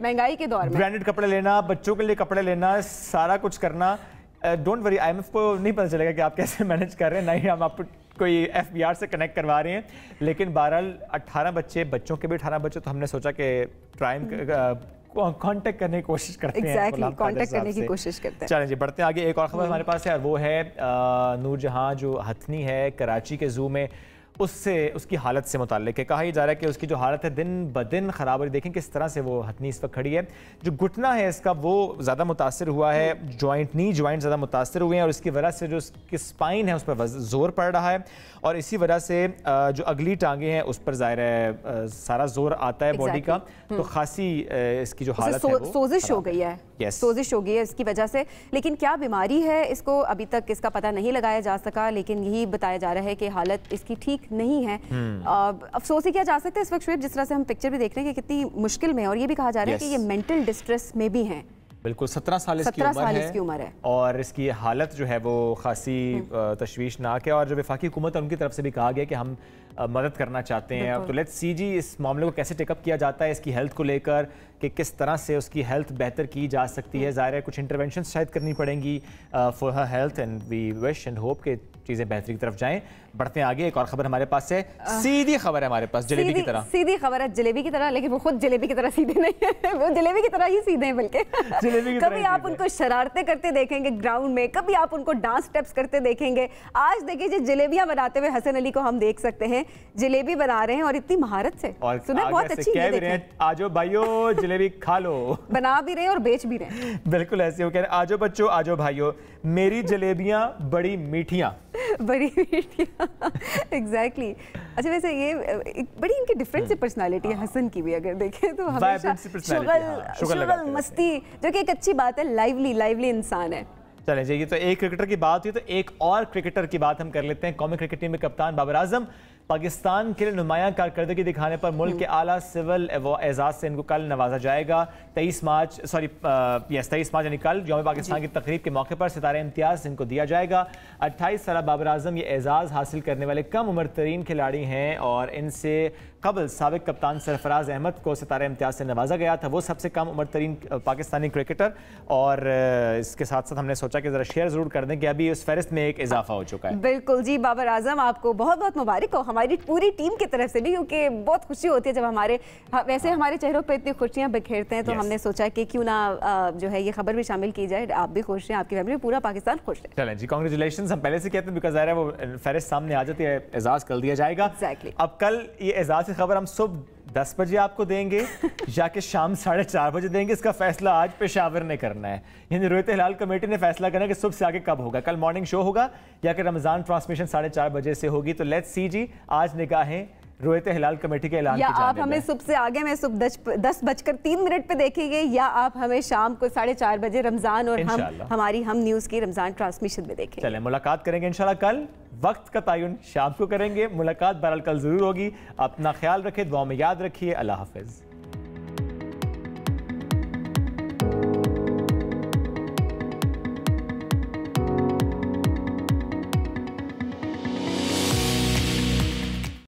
ब्रांडेड कपड़े लेना, बच्चों के लिए कपड़े लेना, सारा कुछ करना। डोंट वरी, IMF को नहीं पता चलेगा कि आप कैसे मैनेज कर रहे हैं, नहीं हम आपको कोई FBR से कनेक्ट करवा रहे हैं। लेकिन बहरहाल 18 बच्चे, बच्चों के भी 18 बच्चे, तो हमने सोचा कि टाइम कांटेक्ट करने की कोशिश करते हैं, कांटेक्ट करने की कोशिश करते हैं। चलें जी, बढ़ते हैं आगे। एक और खबर हमारे पास है, और वो है नूरजहां जो हथनी है कराची के जू में, उसकी हालत से मुताल्लिक है। कहा जा रहा है कि उसकी जो हालत है दिन ब दिन ख़राब हो रही है। देखें किस तरह से वो हथनी इस वक्त खड़ी है। जो घुटना है इसका वो ज़्यादा मुतासर हुआ है, नी जॉइंट ज़्यादा मुतासर हुए हैं, और इसकी वजह से जो उसकी स्पाइन है उस पर जोर पड़ रहा है, और इसी वजह से जो अगली टांगे हैं उस पर ज़ाहिर है सारा जोर आता है बॉडी का। तो खासी इसकी जो हालत है सोजिश हो गई है, सोजिश हो गई है इसकी वजह से। लेकिन क्या बीमारी है इसको अभी तक इसका पता नहीं लगाया जा सका, लेकिन यही बताया जा रहा है कि हालत इसकी ठीक नहीं है। अफसोस ही क्या जा सकता है इस वक्त शुएब, जिस तरह से हम पिक्चर भी देख रहे हैं कि कितनी मुश्किल में, और ये भी कहा जा रहा है कि ये मेंटल डिस्ट्रेस में भी हैं। बिल्कुल 17 साल इसकी उम्र है, और इसकी हालत जो है वो खासी तशवीशनाक है। और जो वफाकी हुकूमत है उनकी तरफ से भी कहा गया कि हम मदद करना चाहते हैं। तो लेट्स सी जी इस मामले को कैसे टेकअप किया जाता है, इसकी हेल्थ को लेकर कि किस तरह से उसकी हेल्थ बेहतर की जा सकती है। ज़ाहिर है कुछ इंटरवेंशन शायद करनी पड़ेंगी for her health, and we wish and hope कि चीज़ें बेहतरी की तरफ जाएं। बढ़ते हैं आगे। एक और खबर हमारे पास है, सीधी खबर है हमारे पास, जलेबी की तरह। सीधी खबर है जलेबी की तरह, लेकिन वो खुद जलेबी की तरह सीधे नहीं है, वो जलेबी की तरह ही सीधे हैं। बल्कि कभी आप उनको शरारतें करते देखेंगे ग्राउंड में, कभी आप उनको डांस स्टेप्स करते देखेंगे। आज देखिए जी जलेबियां बनाते हुए हसन अली को हम देख सकते हैं, जलेबी बना रहे हैं और इतनी महारत से, और सुबह बहुत अच्छी कह भी रहे हैं आजो भाइयों जलेबी खा लो, बना भी रहे हैं और बेच भी रहे हैं। बिल्कुल ऐसे हो कह रहे हैं, आजो बच्चों आजो भाइयों मेरी जलेबियां बड़ी मीठियां, बड़ी मीठियां। एग्जैक्टली। अच्छा वैसे ये बड़ी इनकी डिफरेंट सी पर्सनालिटी है हसन की भी, अगर देखें तो हमेशा शुगल मस्ती, जो कि एक अच्छी बात है, लाइवली इंसान है। चलें जी, ये तो एक क्रिकेटर की बात हुई, तो एक और क्रिकेटर की बात हम कर लेते हैं। कौमी क्रिकेट टीम में कप्तान बाबर आजम पाकिस्तान के लिए नुमायां कारकर्दगी दिखाने पर मुल्क के आला सिविल एजाज से इनको कल नवाजा जाएगा। 23 मार्च यानी कल यौम पाकिस्तान की तकरीब के मौके पर सितारे इम्तियाज इनको दिया जाएगा। 28 साल बाबर आजम ये एजाज़ हासिल करने वाले कम उम्र तरीन खिलाड़ी हैं, और इनसे कबल साबिक कप्तान सरफराज अहमद को सितारे इम्तियाज से नवाजा गया था, वो सबसे कम उम्र तरीन पाकिस्तानी क्रिकेटर। और इसके साथ साथ हमने सोचा कि ज़रा शेयर ज़रूर कर दें कि अभी उस फहरिस्त में एक इजाफा हो चुका है। बिल्कुल जी, बाबर आजम आपको बहुत बहुत मुबारक हो हमारी पूरी टीम की तरफ से भी, क्योंकि बहुत खुशी होती है जब हमारे चेहरों पर इतनी खुशियाँ बिखेरते हैं। तो हमने सोचा कि क्यों ना जो है ये खबर भी शामिल की जाए, आप भी खुश हैं, आपकी फैमिली, पूरा पाकिस्तान खुश है। चलें जी, कांग्रेचुलेशन हम पहले से कहते हैं, बिकॉज वो फहरिस्त सामने आ जाती है, एजाज़ कर दिया जाएगा। अब कल ये एजाज़ की खबर हम सुबह 10 बजे आपको देंगे या कि शाम 4:30 बजे देंगे, इसका फैसला आज पेशावर ने करना है। यानी रोयत हिलाल कमेटी ने फैसला करना है कि सुबह से आगे कब होगा, कल मॉर्निंग शो होगा या कि रमज़ान ट्रांसमिशन 4:30 बजे से होगी। तो लेट्स सी जी, आज निगाहें रुयत हिलाल कमेटी के ऐलान या की आप जानिब हमें है। सुबह से आगे में सुबह 10:03 पे देखेंगे, या आप हमें शाम को 4:30 बजे रमजान और हमारी हम न्यूज़ की रमजान ट्रांसमिशन में देखेंगे। चलें, मुलाकात करेंगे इंशाल्लाह कल। वक्त का तयन शाम को करेंगे, मुलाकात बहरहाल कल जरूर होगी। अपना ख्याल रखें, दुआ में याद रखिए। अल्लाह हाफिज।